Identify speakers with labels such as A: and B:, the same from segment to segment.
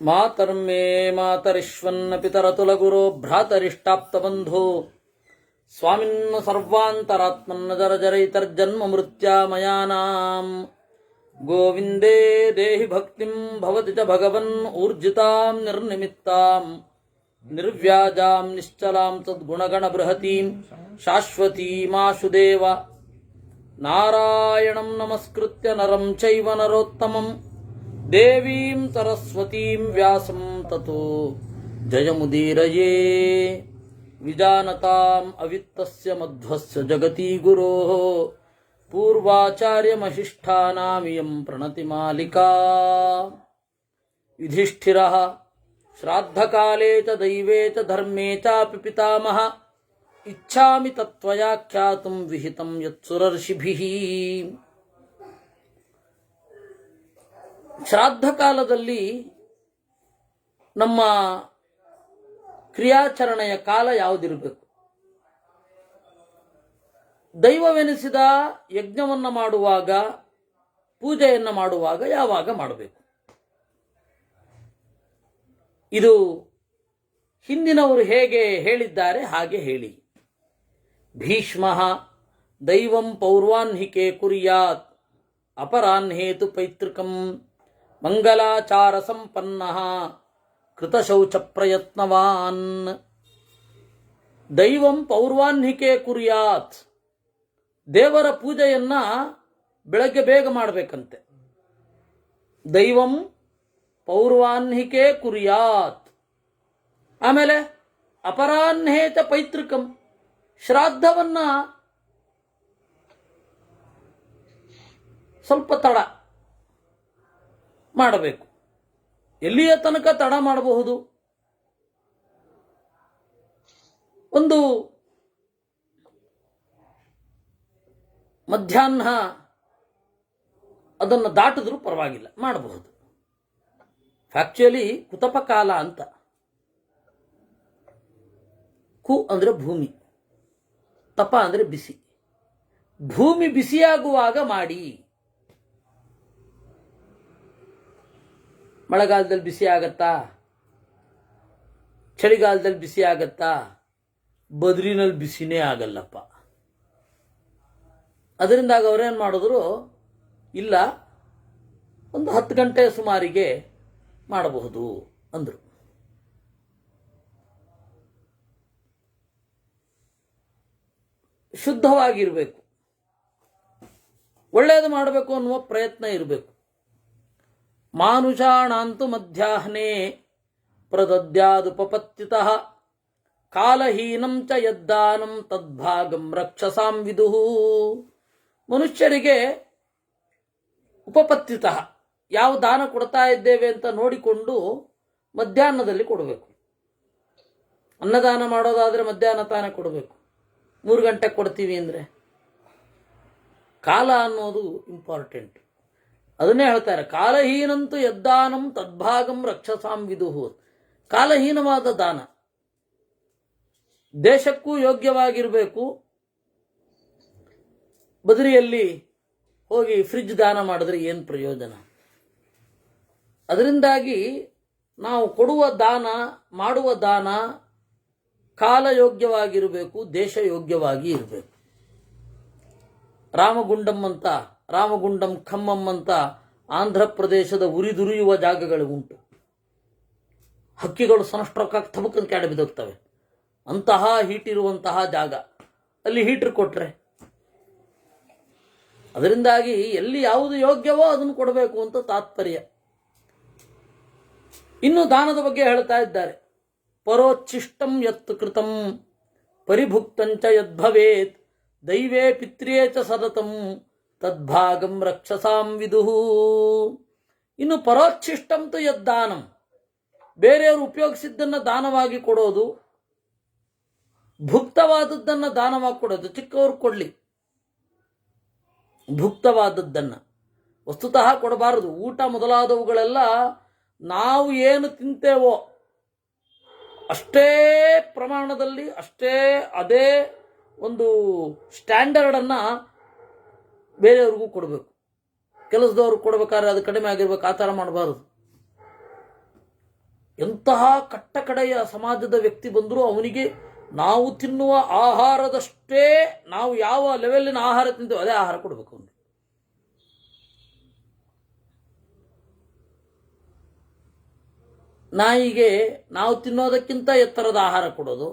A: ಮಾತರ್ಮೇ ಮಾತರಿಶ್ವನ್ನ ಪಿತರತುಲಗುರೋ ಭ್ರಾತರಿಷ್ಟಾಪ್ತಬಂಧೋ ಸ್ವಾಮಿನ್ನ ಸರ್ವಾಂತರಾತ್ಮನ್ನ ಜರಜರೈತರ್ಜನ್ಮ ಮೃತ್ಯಾಮಯಾನಾಂ ಗೋವಿಂದೇ ದೇಹಿ ಭಕ್ತಿಂ ಭವತಿ ಚ ಭಗವನ್ ಊರ್ಜಿತಾಂ ನಿರ್ನಿಮಿತ್ತಾಂ ನಿರ್ವ್ಯಾಜಾಂ ನಿಶ್ಚಲಾಂ ತದ್ಗುಣಗಣ ಬೃಹತೀಂ ಶಾಶ್ವತೀಮಾಶುದೇವ ನಾರಾಯಣಂ ನಮಸ್ಕೃತ್ಯ ನರಂ ಚೈವ ನರೋತ್ತಮಂ ದೇವೀಂ ಸರಸ್ವತೀಂ ವ್ಯಾಸಂ ತತೋ ಜಯಮುದೀರಯೇ ವಿಜಾನತಾಂ ಅವಿತ್ತಸ್ಯ ಮಧ್ವಸ್ಯ ಜಗತಿ ಗುರೋಃ ಪೂರ್ವಾಚಾರ್ಯಮಶಿಷ್ಠಾನಾಮಿಯಂ ಪ್ರಣತಿ ಮಾಲಿಕಾ ಯುಧಿಷ್ಠಿರಃ ಶ್ರಾದ್ದಕಾಲೇ ಚ ದೈವೇ ಚ ಧರ್ಮೇ ಚಾಪಿ ಪಿತಾಮಹ ಇಚ್ಛಾಮಿ ತತ್ವಯಾಖ್ಯಾತುಂ ವಿಹಿತಂ ಯತ್ಸುರರ್ಷಿಭಿಃ. ಶ್ರಾದ್ದ ಕಾಲದಲ್ಲಿ ನಮ್ಮ ಕ್ರಿಯಾಚರಣೆಯ ಕಾಲ ಯಾವುದಿರಬೇಕು? ದೈವವೆನಿಸಿದ ಯಜ್ಞವನ್ನು ಮಾಡುವಾಗ, ಪೂಜೆಯನ್ನು ಮಾಡುವಾಗ ಯಾವಾಗ ಮಾಡಬೇಕು? ಇದು ಹಿಂದಿನವರು ಹೇಗೆ ಹೇಳಿದ್ದಾರೆ ಹಾಗೆ ಹೇಳಿ. ಭೀಷ್ಮಃ ದೈವಂ ಪೌರ್ವಾಹ್ನಿಕೆ ಕುರ್ಯಾತ್ ಅಪರಾಹ್ನೇತು ಪೈತೃಕಂ ಮಂಗಲಾಚಾರ ಸಂಪನ್ನಃ ಕೃತಶೌಚ ಪ್ರಯತ್ನವಾನ್. ದೈವಂ ಪೌರ್ವಾಹ್ನಿಕೆ ಕುರ್ಯಾತ್, ದೇವರ ಪೂಜೆಯನ್ನ ಬೆಳಗ್ಗೆ ಬೇಗ ಮಾಡಬೇಕಂತೆ. ದೈವಂ ಪೌರ್ವಾಹ್ನಿಕೆ ಕುರ್ಯಾತ್. ಆಮೇಲೆ ಅಪರಾಹ್ನೇತ ಪೈತೃಕಂ, ಶ್ರಾದ್ದವನ್ನ ಸ್ವಲ್ಪ ತಡ ಮಾಡಬೇಕು. ಎಲ್ಲಿಯ ತನಕ ತಡ ಮಾಡಬಹುದು? ಒಂದು ಮಧ್ಯಾಹ್ನ ಅದನ್ನು ದಾಟಿದ್ರೂ ಪರವಾಗಿಲ್ಲ, ಮಾಡಬಹುದು. ಫ್ಯಾಕ್ಚುಯಲಿ ಕುತಪ ಕಾಲ ಅಂತ. ಕು ಅಂದ್ರೆ ಭೂಮಿ, ತಪ ಅಂದ್ರೆ ಬಿಸಿ. ಭೂಮಿ ಬಿಸಿಯಾಗುವಾಗ ಮಾಡಿ. ಮಳೆಗಾಲದಲ್ಲಿ ಬಿಸಿ ಆಗತ್ತಾ? ಚಳಿಗಾಲದಲ್ಲಿ ಬಿಸಿ ಆಗತ್ತಾ? ಬದ್ರಿನಲ್ಲಿ ಬಿಸಿನೇ ಆಗಲ್ಲಪ್ಪ. ಅದರಿಂದಾಗ ಅವರೇನು ಮಾಡಿದ್ರು, ಇಲ್ಲ ಒಂದು 10 ಗಂಟೆ ಸುಮಾರಿಗೆ ಮಾಡಬಹುದು ಅಂದರು. ಶುದ್ಧವಾಗಿರಬೇಕು, ಒಳ್ಳೆಯದು ಮಾಡಬೇಕು ಅನ್ನುವ ಪ್ರಯತ್ನ ಇರಬೇಕು. ಮಾನುಷಾಣಾಂತು ಮಧ್ಯಾಹ್ನೇ ಪ್ರದದ್ಯಾದುಪಪತ್ತಿತಃ ಕಾಲಹೀನಂ ಚ ಯದ್ದಾನಂ ತದ್ಭಾಗಂ ರಕ್ಷಸಾಂ ವಿದುಃ. ಮನುಷ್ಯರಿಗೆ ಉಪಪತ್ತಿತಃ, ಯಾವ ದಾನ ಕೊಡ್ತಾ ಇದ್ದೇವೆ ಅಂತ ನೋಡಿಕೊಂಡು ಮಧ್ಯಾಹ್ನದಲ್ಲಿ ಕೊಡಬೇಕು. ಅನ್ನದಾನ ಮಾಡೋದಾದ್ರೆ ಮಧ್ಯಾಹ್ನ ತಾನೇ ಕೊಡಬೇಕು. 3 ಗಂಟೆಗೆ ಕೊಡ್ತೀವಿ ಅಂದರೆ ಕಾಲ ಅನ್ನೋದು ಇಂಪಾರ್ಟೆಂಟ್. ಅದನ್ನೇ ಹೇಳ್ತಾರೆ, ಕಾಲಹೀನಂತೂ ಯದ್ದಾನಂ ತದ್ಭಾಗಂ ರಕ್ಷಸಾಂ ವಿದುಃ. ಕಾಲಹೀನವಾದ ದಾನ ದೇಶಕ್ಕೂ ಯೋಗ್ಯವಾಗಿರಬೇಕು. ಬದರಿಯಲ್ಲಿ ಹೋಗಿ ಫ್ರಿಡ್ಜ್ ದಾನ ಮಾಡಿದ್ರೆ ಏನು ಪ್ರಯೋಜನ? ಅದರಿಂದಾಗಿ ನಾವು ಕೊಡುವ ದಾನ, ಮಾಡುವ ದಾನ ಕಾಲಯೋಗ್ಯವಾಗಿರಬೇಕು, ದೇಶ ಯೋಗ್ಯವಾಗಿ ಇರಬೇಕು. ರಾಮಗುಂಡಂ ಖಮ್ಮಂ ಅಂತ ಆಂಧ್ರ ಪ್ರದೇಶದ ಉರಿದುರಿಯುವ ಜಾಗಗಳು ಉಂಟು. ಹಕ್ಕಿಗಳು ಸನ್ಸ್ಟ್ರೋಕ್ ಥಬಕ್ಕಂತ ಕೆಡ ಬಿದ್ದೋಗ್ತವೆ. ಅಂತಹ ಹೀಟ್ ಇರುವಂತಹ ಜಾಗ, ಅಲ್ಲಿ ಹೀಟರ್ ಕೊಟ್ರೆ. ಅದರಿಂದಾಗಿ ಎಲ್ಲಿ ಯಾವುದು ಯೋಗ್ಯವೋ ಅದನ್ನು ಕೊಡಬೇಕು ಅಂತ ತಾತ್ಪರ್ಯ. ಇನ್ನು ದಾನದ ಬಗ್ಗೆ ಹೇಳ್ತಾ ಇದ್ದಾರೆ. ಪರೋಚ್ಛಿಷ್ಟಂ ಯತ್ ಕೃತಂ ಪರಿಭುಕ್ತಂಚ ಯದ್ಭವೇತ್ ದೈವೇ ಪಿತ್ರಿಯೇ ಚ ಸತತಂ ತದ್ಭಾಗಂ ರಕ್ಷಸಾಂ ವಿದುಃ. ಇನ್ನು ಪರೋಚ್ಛಿಷ್ಟಂ ತು ಯದ್ದಾನಂ, ಬೇರೆಯವರು ಉಪಯೋಗಿಸಿದ್ದನ್ನು ದಾನವಾಗಿ ಕೊಡೋದು, ಭುಕ್ತವಾದದ್ದನ್ನು ದಾನವಾಗಿ ಕೊಡೋದು. ಚಿಕ್ಕವರು ಕೊಡಲಿ, ಭುಕ್ತವಾದದ್ದನ್ನು ವಸ್ತುತಃ ಕೊಡಬಾರದು. ಊಟ ಮೊದಲಾದವುಗಳೆಲ್ಲ ನಾವು ಏನು ತಿಂತೇವೋ ಅಷ್ಟೇ ಪ್ರಮಾಣದಲ್ಲಿ, ಅಷ್ಟೇ ಅದೇ ಒಂದು ಸ್ಟ್ಯಾಂಡರ್ಡನ್ನು ಬೇರೆಯವ್ರಿಗೂ ಕೊಡಬೇಕು. ಕೆಲಸದವ್ರಿಗೆ ಕೊಡಬೇಕಾದ್ರೆ ಅದು ಕಡಿಮೆ ಆಗಿರ್ಬೇಕು, ಆ ಥರ ಮಾಡಬಾರದು. ಎಂತಹ ಕಟ್ಟಕಡೆಯ ಸಮಾಜದ ವ್ಯಕ್ತಿ ಬಂದರೂ ಅವನಿಗೆ ನಾವು ತಿನ್ನುವ ಆಹಾರದಷ್ಟೇ, ನಾವು ಯಾವ ಲೆವೆಲ್ಲಿನ ಆಹಾರ ತಿಂತೀವೋ ಅದೇ ಆಹಾರ ಕೊಡಬೇಕು ಅವನಿಗೆ. ನಾಯಿಗೆ ನಾವು ತಿನ್ನೋದಕ್ಕಿಂತ ಎತ್ತರದ ಆಹಾರ ಕೊಡೋದು,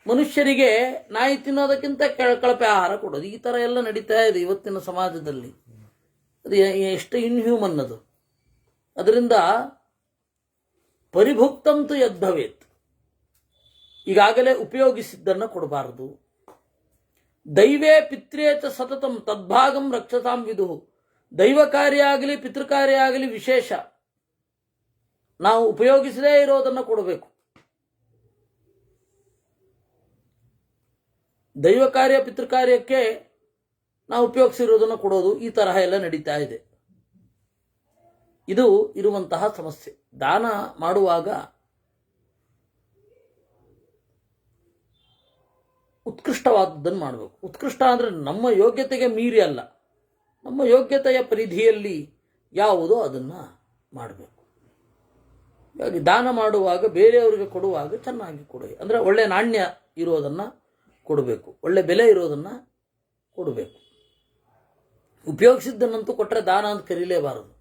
A: ಮನುಷ್ಯರಿಗೆ ನಾಯಿ ತಿನ್ನೋದಕ್ಕಿಂತ ಕಳಪೆ ಆಹಾರ ಕೊಡೋದು, ಈ ಥರ ಎಲ್ಲ ನಡೀತಾ ಇದೆ ಇವತ್ತಿನ ಸಮಾಜದಲ್ಲಿ. ಅದು ಎಷ್ಟು ಇನ್ಹ್ಯೂಮನ್ ಅದು. ಅದರಿಂದ ಪರಿಭುಕ್ತಂತು ಯದ್ಭವೇತ್, ಈಗಾಗಲೇ ಉಪಯೋಗಿಸಿದ್ದನ್ನು ಕೊಡಬಾರದು. ದೈವೇ ಪಿತ್ರೇಚ ಸತತಂ ತದ್ಭಾಗಂ ರಕ್ಷಸಾಂ ವಿದುಹು. ದೈವ ಕಾರ್ಯ ಆಗಲಿ ಪಿತೃಕಾರ್ಯ ಆಗಲಿ ವಿಶೇಷ ನಾವು ಉಪಯೋಗಿಸದೇ ಇರೋದನ್ನು ಕೊಡಬೇಕು. ದೈವ ಕಾರ್ಯ ಪಿತೃಕಾರ್ಯಕ್ಕೆ ನಾವು ಉಪಯೋಗಿಸಿರೋದನ್ನು ಕೊಡೋದು, ಈ ತರಹ ಎಲ್ಲ ನಡೀತಾ ಇದೆ. ಇದು ಇರುವಂತಹ ಸಮಸ್ಯೆ. ದಾನ ಮಾಡುವಾಗ ಉತ್ಕೃಷ್ಟವಾದದ್ದನ್ನು ಮಾಡಬೇಕು. ಉತ್ಕೃಷ್ಟ ಅಂದರೆ ನಮ್ಮ ಯೋಗ್ಯತೆಗೆ ಮೀರಿ ಅಲ್ಲ, ನಮ್ಮ ಯೋಗ್ಯತೆಯ ಪರಿಧಿಯಲ್ಲಿ ಯಾವುದೋ ಅದನ್ನು ಮಾಡಬೇಕು. ಹಾಗಾಗಿ ದಾನ ಮಾಡುವಾಗ ಬೇರೆಯವರಿಗೆ ಕೊಡುವಾಗ ಚೆನ್ನಾಗಿ ಕೊಡಿ, ಅಂದರೆ ಒಳ್ಳೆ ನಾಣ್ಯ ಇರೋದನ್ನು ಕೊಡಬೇಕು, ಒಳ್ಳೆ ಬೆಲೆ ಇರೋದನ್ನು ಕೊಡಬೇಕು. ಉಪಯೋಗಿಸಿದ್ದನ್ನಂತೂ ಕೊಟ್ಟರೆ ದಾನ ಅಂತ ಕರೀಲೇಬಾರದು.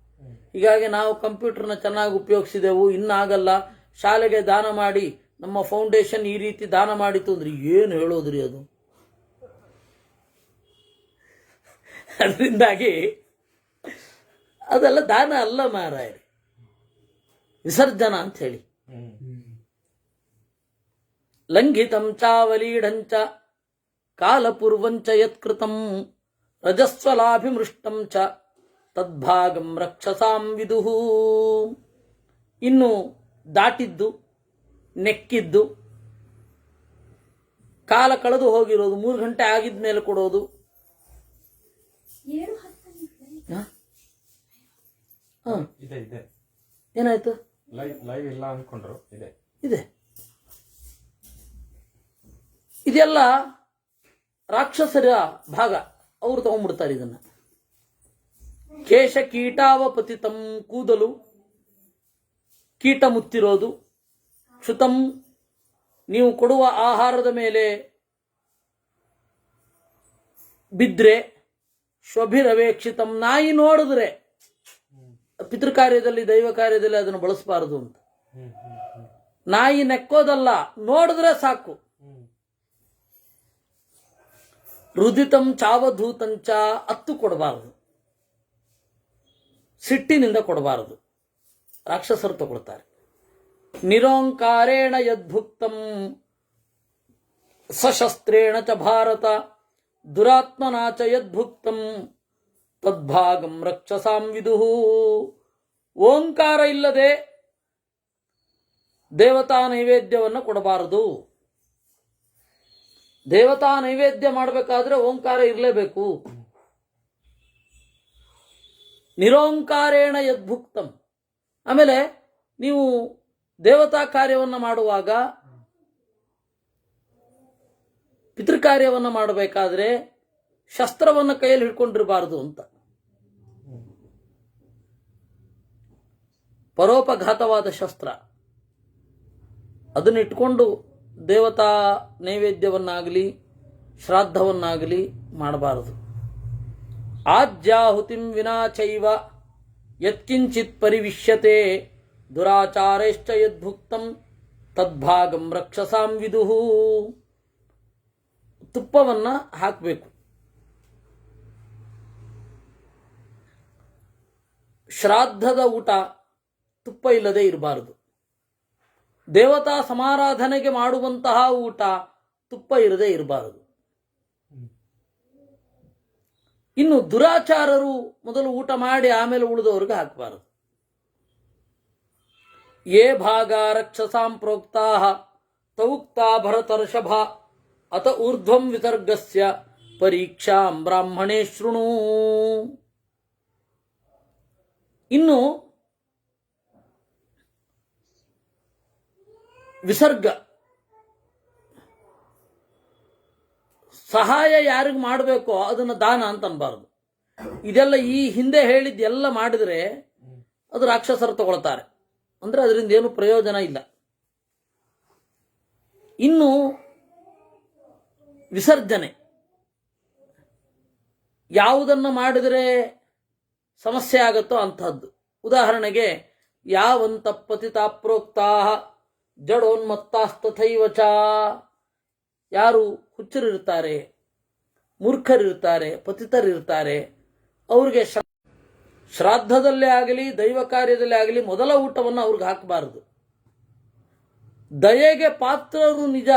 A: ಹೀಗಾಗಿ ನಾವು ಕಂಪ್ಯೂಟರ್ನ ಚೆನ್ನಾಗಿ ಉಪಯೋಗಿಸಿದೆವು, ಇನ್ನಾಗಲ್ಲ, ಶಾಲೆಗೆ ದಾನ ಮಾಡಿ, ನಮ್ಮ ಫೌಂಡೇಶನ್ ಈ ರೀತಿ ದಾನ ಮಾಡಿತು ಅಂದ್ರೆ ಏನು ಹೇಳೋದ್ರಿ ಅದು. ಅದರಿಂದಾಗಿ ಅದೆಲ್ಲ ದಾನ ಅಲ್ಲ ಮಾರಾಯ, ವಿಸರ್ಜನ ಅಂತ ಹೇಳಿ. ಲಂಘಿತಂ ಚಾವಲೀಢಂಚ ಕಾಲಪೂರ್ವಂಚ ಯತ್ಕೃತಂ ರಜಸ್ವಲಾಭಿಮೃಷ್ಟಂ ಚ ತದ್ಭಾಗಂ ರಕ್ಷಸಾಂ ವಿದುಹು. ಇನ್ನು ದಾಟಿದ್ದು, ನೆಕ್ಕಿದ್ದು, ಕಾಲ ಕಳೆದು ಹೋಗಿರೋದು, 3 ಗಂಟೆ ಆಗಿದ ಮೇಲೆ ಕೊಡೋದು. ಏನಾಯ್ತು?
B: ಲೈವ್ ಇಲ್ಲ ಅನ್ಕೊಂಡ್ರು.
A: ಇದೆ. ಇದೆಲ್ಲ ರಾಕ್ಷಸರ ಭಾಗ, ಅವರು ತಗೊಂಡ್ಬಿಡ್ತಾರೆ ಇದನ್ನ. ಕೇಶ ಕೀಟಾವಪತಿತಂ, ಕೂದಲು ಕೀಟ ಮುತ್ತಿರೋದು. ಕ್ಷುತಂ, ನೀವು ಕೊಡುವ ಆಹಾರದ ಮೇಲೆ ಬಿದ್ರೆ. ಶ್ವಭಿರವೇಕ್ಷಿತಂ, ನಾಯಿ ನೋಡಿದ್ರೆ, ಪಿತೃಕಾರ್ಯದಲ್ಲಿ ದೈವ ಕಾರ್ಯದಲ್ಲಿ ಅದನ್ನು ಬಳಸಬಾರದು ಅಂತ. ನಾಯಿ ನೆಕ್ಕೋದಲ್ಲ, ನೋಡಿದ್ರೆ ಸಾಕು. ರುದಿತಂ ಚಾವಧೂತಂಚ, ಅತ್ತು ಕೊಡಬಾರದು, ಸಿಟ್ಟಿನಿಂದ ಕೊಡಬಾರದು, ರಾಕ್ಷಸರು ತಗೊಳ್ತಾರೆ. ನಿರೋಂಕಾರೇಣ ಯದ್ಭುಕ್ತಂ ಸಶಸ್ತ್ರೇಣ ಚ ಭಾರತ ದುರಾತ್ಮನಾ ಚ ಯದ್ಭುಕ್ತಂ ತದ್ಭಾಗಂ ರಕ್ಷಸಾಂ ವಿದುಹು. ಓಂಕಾರ ಇಲ್ಲದೆ ದೇವತಾ ನೈವೇದ್ಯವನ್ನು ಕೊಡಬಾರದು. ದೇವತಾ ನೈವೇದ್ಯ ಮಾಡಬೇಕಾದ್ರೆ ಓಂಕಾರ ಇರಲೇಬೇಕು. ನಿರೋಂಕಾರೇಣ ಯದ್ಭುಕ್ತಂ. ಆಮೇಲೆ ನೀವು ದೇವತಾ ಕಾರ್ಯವನ್ನು ಮಾಡುವಾಗ, ಪಿತೃಕಾರ್ಯವನ್ನು ಮಾಡಬೇಕಾದ್ರೆ ಶಸ್ತ್ರವನ್ನು ಕೈಯಲ್ಲಿ ಹಿಡ್ಕೊಂಡಿರಬಾರದು ಅಂತ. ಪರೋಪಘಾತವಾದ ಶಸ್ತ್ರ ಅದನ್ನು ಇಟ್ಕೊಂಡು ದೇವತಾ ನೈವೇದ್ಯವನ್ನಾಗಲಿ ಶ್ರಾದ್ದವನ್ನಾಗಲಿ ಮಾಡಬಾರದು. ಆಜ್ಯಾಹುತಿಂ ವಿನಾಚೈವ ಯತ್ಕಿಂಚಿತ್ ಪರಿವಿಶ್ಯತೆ ದುರಾಚಾರೈಶ್ಚ ಯದ್ಭುಕ್ತಂ ತದ್ಭಾಗಂ ರಕ್ಷಸಾಂ ವಿದುಹು. ತುಪ್ಪವನ್ನ ಹಾಕಬೇಕು. ಶ್ರಾದ್ದದ ಊಟ ತುಪ್ಪ ಇಲ್ಲದೆ ಇರಬಾರದು. ದೇವತಾ ಸಮಾರಾಧನೆಗೆ ಮಾಡುವಂತಹ ಊಟ ತುಪ್ಪ ಇರದೆ ಇರಬಾರದು. ಇನ್ನು ದುರಾಚಾರರು ಮೊದಲು ಊಟ ಮಾಡಿ ಆಮೇಲೆ ಉಳಿದವರಿಗೆ ಹಾಕಬಾರದು. ಯೇ ಭಾಗ ರಕ್ಷಸಾಂ ಪ್ರೋಕ್ತಾ ತೌಕ್ತಾ ಭರತರ್ಷಭ ಅತ ಊರ್ಧ್ವಂ ವಿಸರ್ಗಸ್ಯ ಪರೀಕ್ಷಾಂ ಬ್ರಾಹ್ಮಣೇ ಶೃಣು. ಇನ್ನು ವಿಸರ್ಗ, ಸಹಾಯ ಯಾರಿಗೆ ಮಾಡಬೇಕೋ ಅದನ್ನು ದಾನ ಅಂತ ಅನ್ಬಾರದು. ಇದೆಲ್ಲ ಈ ಹಿಂದೆ ಹೇಳಿದ್ದೆಲ್ಲ ಮಾಡಿದ್ರೆ ಅದು ರಾಕ್ಷಸರು ತಗೊಳ್ತಾರೆ. ಅಂದರೆ ಅದರಿಂದ ಏನು ಪ್ರಯೋಜನ ಇಲ್ಲ. ಇನ್ನು ವಿಸರ್ಜನೆ, ಯಾವುದನ್ನು ಮಾಡಿದರೆ ಸಮಸ್ಯೆ ಆಗುತ್ತೋ ಅಂಥದ್ದು. ಉದಾಹರಣೆಗೆ ಯಾವಂತ ಪತಿತಾ ಪ್ರೋಕ್ತಾ ಜಡೋನ್ಮತ್ತಾಸ್ತಥೈವ ಚ, ಯಾರು ಹುಚ್ಚರಿರ್ತಾರೆ, ಮೂರ್ಖರಿರ್ತಾರೆ, ಪತಿತರಿರ್ತಾರೆ, ಅವ್ರಿಗೆ ಶ್ರಾದ್ದದಲ್ಲೇ ಆಗಲಿ ದೈವ ಕಾರ್ಯದಲ್ಲೇ ಆಗಲಿ ಮೊದಲ ಊಟವನ್ನು ಅವ್ರಿಗೆ ಹಾಕಬಾರದು. ದಯೆಗೆ ಪಾತ್ರರು ನಿಜ,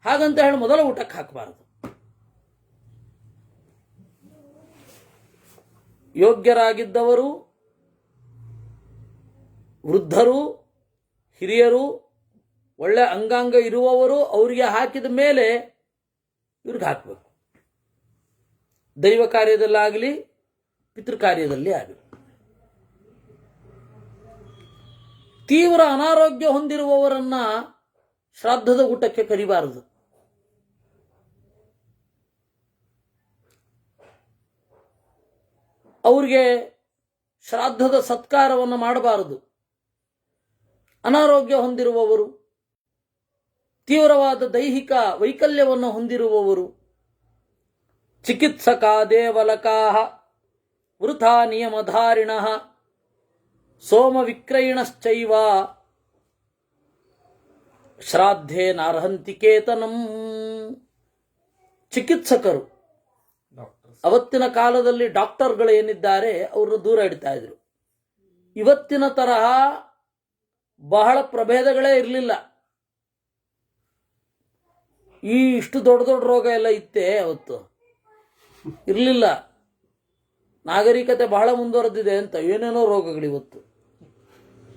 A: ಹಾಗಂತ ಹೇಳಿ ಮೊದಲ ಊಟಕ್ಕೆ ಹಾಕಬಾರದು. ಯೋಗ್ಯರಾಗಿದ್ದವರು, ವೃದ್ಧರು, ಹಿರಿಯರು, ಒಳ್ಳೆ ಅಂಗಾಂಗ ಇರುವವರು ಅವರಿಗೆ ಹಾಕಿದ ಮೇಲೆ ಇವ್ರಿಗೆ ಹಾಕಬೇಕು. ದೈವ ಕಾರ್ಯದಲ್ಲಾಗಲಿ ಪಿತೃ ಕಾರ್ಯದಲ್ಲಿ ಆಗಲಿ. ತೀವ್ರ ಅನಾರೋಗ್ಯ ಹೊಂದಿರುವವರನ್ನ ಶ್ರಾದ್ದದ ಊಟಕ್ಕೆ ಕರಿಬಾರದು. ಅವ್ರಿಗೆ ಶ್ರಾದ್ದದ ಸತ್ಕಾರವನ್ನು ಮಾಡಬಾರದು. ಅನಾರೋಗ್ಯ ಹೊಂದಿರುವವರು, ತೀವ್ರವಾದ ದೈಹಿಕ ವೈಕಲ್ಯವನ್ನು ಹೊಂದಿರುವವರು, ಚಿಕಿತ್ಸಕ ದೇವಲಕಾ ವೃಥಾ ನಿಯಮಧಾರಿಣ ಸೋಮ ವಿಕ್ರಯಿಣಶ್ಚೈವ ಶ್ರಾದ್ಧೇ ನಾರ್ಹಂತಿ ಕೇತನಂ. ಚಿಕಿತ್ಸಕರು, ಅವತ್ತಿನ ಕಾಲದಲ್ಲಿ ಡಾಕ್ಟರ್ಗಳು ಏನಿದ್ದಾರೆ ಅವ್ರನ್ನ ದೂರ ಇಡ್ತಾ ಇದ್ರು. ಇವತ್ತಿನ ತರಹ ಬಹಳ ಪ್ರಭೇದಗಳೇ ಇರಲಿಲ್ಲ. ಇಷ್ಟು ದೊಡ್ಡ ದೊಡ್ಡ ರೋಗ ಎಲ್ಲ ಇತ್ತೇ ಅವತ್ತು? ಇರಲಿಲ್ಲ. ನಾಗರಿಕತೆ ಬಹಳ ಮುಂದುವರೆದಿದೆ ಅಂತ ಏನೇನೋ ರೋಗಗಳಿವತ್ತು.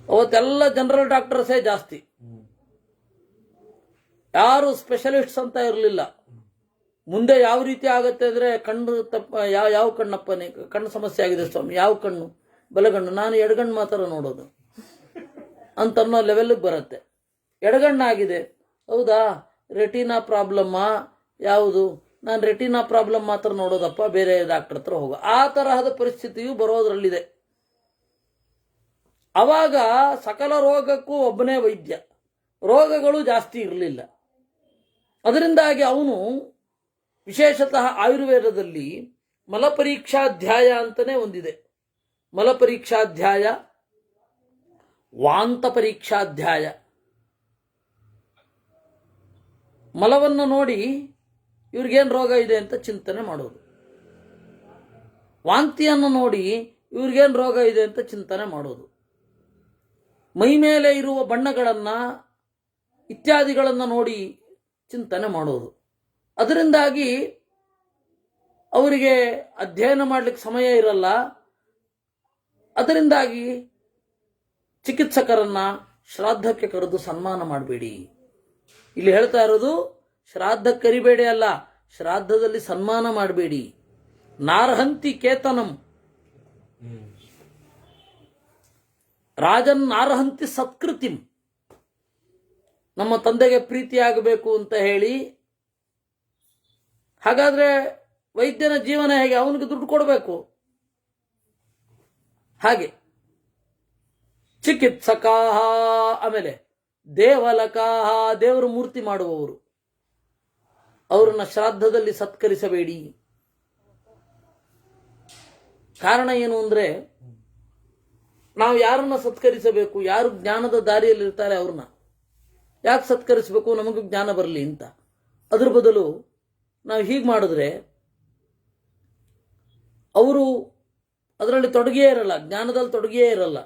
A: ಅವತ್ತೆಲ್ಲ ಜನರಲ್ ಡಾಕ್ಟರ್ಸೇ ಜಾಸ್ತಿ, ಯಾರು ಸ್ಪೆಷಲಿಸ್ಟ್ಸ್ ಅಂತ ಇರಲಿಲ್ಲ. ಮುಂದೆ ಯಾವ ರೀತಿ ಆಗುತ್ತೆ ಅಂದರೆ, ಕಣ್ಣು ಯಾವ ಕಣ್ಣಪ್ಪನೇ ಕಣ್ಣು ಸಮಸ್ಯೆ ಆಗಿದೆ ಸ್ವಾಮಿ, ಯಾವ ಕಣ್ಣು? ಬಲಗಣ್ಣು, ನಾನು ಎಡಗಣ್ಣು ಮಾತ್ರ ನೋಡೋದು ಅಂತನ್ನೋ ಲೆವೆಲ್ಗೆ ಬರುತ್ತೆ. ಎಡಗಣ್ಣಾಗಿದೆ, ಹೌದಾ, ರೆಟಿನಾ ಪ್ರಾಬ್ಲಮ್ಮಾ ಯಾವುದು? ನಾನು ರೆಟಿನಾ ಪ್ರಾಬ್ಲಮ್ ಮಾತ್ರ ನೋಡೋದಪ್ಪ, ಬೇರೆ ಡಾಕ್ಟರ್ ಹತ್ರ ಹೋಗೋ, ಆ ತರಹದ ಪರಿಸ್ಥಿತಿಯು ಬರೋದ್ರಲ್ಲಿದೆ. ಆವಾಗ ಸಕಲ ರೋಗಕ್ಕೂ ಒಬ್ಬನೇ ವೈದ್ಯ, ರೋಗಗಳು ಜಾಸ್ತಿ ಇರಲಿಲ್ಲ. ಅದರಿಂದಾಗಿ ಅವನು ವಿಶೇಷತಃ ಆಯುರ್ವೇದದಲ್ಲಿ ಮಲಪರೀಕ್ಷಾಧ್ಯಾಯ ಅಂತಲೇ ಒಂದಿದೆ. ಮಲಪರೀಕ್ಷಾಧ್ಯಾಯ, ವಾಂತ ಪರೀಕ್ಷಾಧ್ಯಾಯ. ಮಲವನ್ನು ನೋಡಿ ಇವ್ರಿಗೇನು ರೋಗ ಇದೆ ಅಂತ ಚಿಂತನೆ ಮಾಡೋದು, ವಾಂತಿಯನ್ನು ನೋಡಿ ಇವ್ರಿಗೇನು ರೋಗ ಇದೆ ಅಂತ ಚಿಂತನೆ ಮಾಡೋದು, ಮೈ ಮೇಲೆ ಇರುವ ಬಣ್ಣಗಳನ್ನು ಇತ್ಯಾದಿಗಳನ್ನು ನೋಡಿ ಚಿಂತನೆ ಮಾಡೋದು. ಅದರಿಂದಾಗಿ ಅವರಿಗೆ ಅಧ್ಯಯನ ಮಾಡಲಿಕ್ಕೆ ಸಮಯ ಇರಲ್ಲ. ಅದರಿಂದಾಗಿ ಚಿಕಿತ್ಸಕರನ್ನ ಶ್ರಾದ್ದಕ್ಕೆ ಕರೆದು ಸನ್ಮಾನ ಮಾಡಬೇಡಿ. ಇಲ್ಲಿ ಹೇಳ್ತಾ ಇರೋದು ಶ್ರಾದ್ದಕ್ಕೆ ಕರಿಬೇಡಿ ಅಲ್ಲ, ಶ್ರಾದ್ದದಲ್ಲಿ ಸನ್ಮಾನ ಮಾಡಬೇಡಿ. ನಾರ್ಹಂತಿ ಕೇತನಂ, ರಾಜನ್ ನಾರ್ಹಂತಿ ಸತ್ಕೃತಿಂ. ನಮ್ಮ ತಂದೆಗೆ ಪ್ರೀತಿಯಾಗಬೇಕು ಅಂತ ಹೇಳಿ, ಹಾಗಾದ್ರೆ ವೈದ್ಯನ ಜೀವನ ಹೇಗೆ? ಅವನಿಗೆ ದುಡ್ಡು ಕೊಡಬೇಕು. ಹಾಗೆ ಚಿಕಿತ್ಸಕಾಹ, ಆಮೇಲೆ ದೇವಲಕಾಹ, ದೇವರ ಮೂರ್ತಿ ಮಾಡುವವರು, ಅವರನ್ನ ಶ್ರಾದ್ದದಲ್ಲಿ ಸತ್ಕರಿಸಬೇಡಿ. ಕಾರಣ ಏನು ಅಂದ್ರೆ, ನಾವು ಯಾರನ್ನ ಸತ್ಕರಿಸಬೇಕು? ಯಾರು ಜ್ಞಾನದ ದಾರಿಯಲ್ಲಿರ್ತಾರೆ ಅವ್ರನ್ನ ಯಾಕೆ ಸತ್ಕರಿಸಬೇಕು? ನಮಗೂ ಜ್ಞಾನ ಬರಲಿ ಅಂತ. ಅದ್ರ ಬದಲು ನಾವು ಹೀಗೆ ಮಾಡಿದ್ರೆ ಅವರು ಅದರಲ್ಲಿ ತೊಡಗಿಯೇ ಇರಲ್ಲ, ಜ್ಞಾನದಲ್ಲಿ ತೊಡಗಿಯೇ ಇರಲ್ಲ.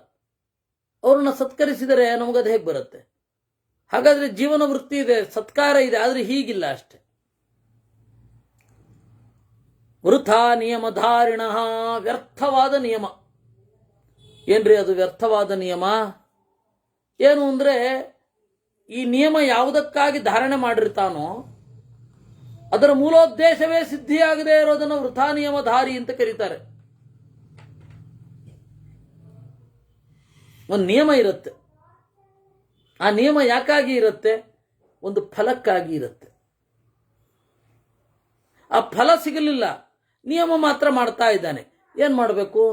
A: ಅವ್ರನ್ನ ಸತ್ಕರಿಸಿದರೆ ನಮಗದು ಹೇಗೆ ಬರುತ್ತೆ? ಹಾಗಾದ್ರೆ ಜೀವನ ವೃತ್ತಿ ಇದೆ, ಸತ್ಕಾರ ಇದೆ, ಆದರೆ ಹೀಗಿಲ್ಲ ಅಷ್ಟೆ. ವೃಥಾ ನಿಯಮಧಾರಿಣ, ವ್ಯರ್ಥವಾದ ನಿಯಮ. ಏನ್ರಿ ಅದು ವ್ಯರ್ಥವಾದ ನಿಯಮ? ಏನು ಅಂದ್ರೆ, ಈ ನಿಯಮ ಯಾವುದಕ್ಕಾಗಿ ಧಾರಣೆ ಮಾಡಿರ್ತಾನೋ ಅದರ ಮೂಲೋದ್ದೇಶವೇ ಸಿದ್ಧಿಯಾಗದೇ ಇರೋದನ್ನು ವೃಥಾ ನಿಯಮಧಾರಿ ಅಂತ ಕರೀತಾರೆ. ಒಂದು ನಿಯಮ ಇರುತ್ತೆ, ಆ ನಿಯಮ ಯಾಕಾಗಿ ಇರುತ್ತೆ? ಒಂದು ಫಲಕ್ಕಾಗಿ ಇರುತ್ತೆ. ಆ ಫಲ ಸಿಗಲಿಲ್ಲ, ನಿಯಮ ಮಾತ್ರ ಮಾಡ್ತಾ ಇದ್ದಾನೆ, ಏನ್ ಮಾಡಬೇಕು?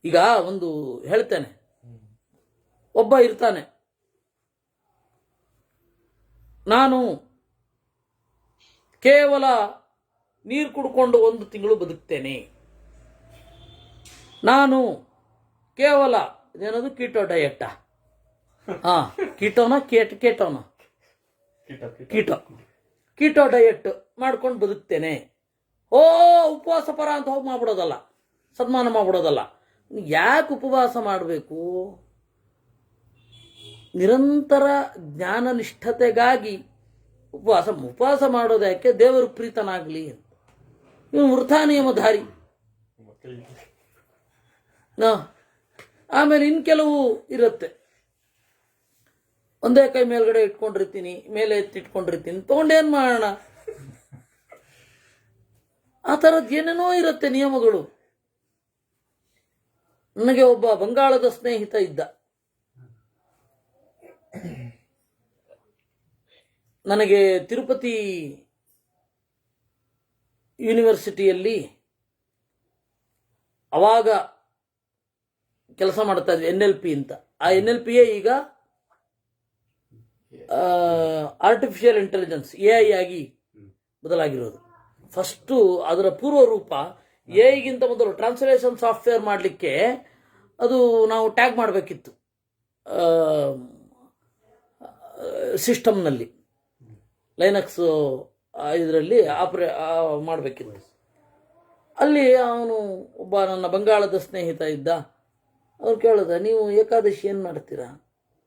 A: ಈಗ ಒಂದು ಹೇಳ್ತೇನೆ, ಒಬ್ಬ ಇರ್ತಾನೆ, ನಾನು ಕೇವಲ ನೀರು ಕುಡ್ಕೊಂಡು 1 ತಿಂಗಳು ಬದುಕ್ತೇನೆ, ನಾನು ಕೇವಲ ಇದೇನದು ಕೀಟೋ ಡಯೆಟ್ಟ, ಕೀಟೋನ ಕೇಟೋನ ಕೀಟೋ ಡಯೆಟ್ ಮಾಡ್ಕೊಂಡು ಬದುಕ್ತೇನೆ, ಉಪವಾಸ ಪರ ಅಂತ ಹೋಗಿ ಮಾಡ್ಬಿಡೋದಲ್ಲ, ಸನ್ಮಾನ ಮಾಡ್ಬಿಡೋದಲ್ಲ. ಯಾಕೆ ಉಪವಾಸ ಮಾಡಬೇಕು? ನಿರಂತರ ಜ್ಞಾನನಿಷ್ಠತೆಗಾಗಿ ಉಪವಾಸ ಮಾಡೋದು ಯಾಕೆ? ದೇವರು ಪ್ರೀತನಾಗಲಿ ಅಂತ. ನೀವು ವೃಥಾ ನಿಯಮಧಾರಿ. ಆಮೇಲೆ ಇನ್ ಕೆಲವು ಇರುತ್ತೆ, ಒಂದೇ ಕೈ ಮೇಲ್ಗಡೆ ಇಟ್ಕೊಂಡಿರ್ತೀನಿ, ಮೇಲೆ ಎತ್ತಿಟ್ಕೊಂಡಿರ್ತೀನಿ, ತಗೊಂಡೇನ್ ಮಾಡೋಣ? ಆ ಥರದ್ದು ಏನೇನೋ ಇರುತ್ತೆ ನಿಯಮಗಳು. ನನಗೆ ಒಬ್ಬ ಬಂಗಾಳದ ಸ್ನೇಹಿತ ಇದ್ದ. ನನಗೆ ತಿರುಪತಿ ಯೂನಿವರ್ಸಿಟಿಯಲ್ಲಿ ಅವಾಗ ಕೆಲಸ ಮಾಡ್ತಾ ಇದ್ವಿ, NLP ಅಂತ. ಆ NLPಯೇ ಈಗ ಆರ್ಟಿಫಿಷಿಯಲ್ ಇಂಟೆಲಿಜೆನ್ಸ್ AI ಆಗಿ ಬದಲಾಗಿರೋದು. ಫಸ್ಟು ಅದರ ಪೂರ್ವ ರೂಪ AI ಮೊದಲು ಟ್ರಾನ್ಸ್ಲೇಷನ್ ಸಾಫ್ಟ್ವೇರ್ ಮಾಡಲಿಕ್ಕೆ ಅದು ನಾವು ಟ್ಯಾಗ್ ಮಾಡಬೇಕಿತ್ತು ಸಿಸ್ಟಮ್ನಲ್ಲಿ, ಲೈನಕ್ಸ್ ಇದರಲ್ಲಿ ಮಾಡಬೇಕಿತ್ತು. ಅಲ್ಲಿ ಅವನು ಒಬ್ಬ ನನ್ನ ಬಂಗಾಳದ ಸ್ನೇಹಿತ ಇದ್ದ. ಅವ್ರು ಕೇಳಿದ, ನೀವು ಏಕಾದಶಿ ಏನು ಮಾಡ್ತೀರಾ?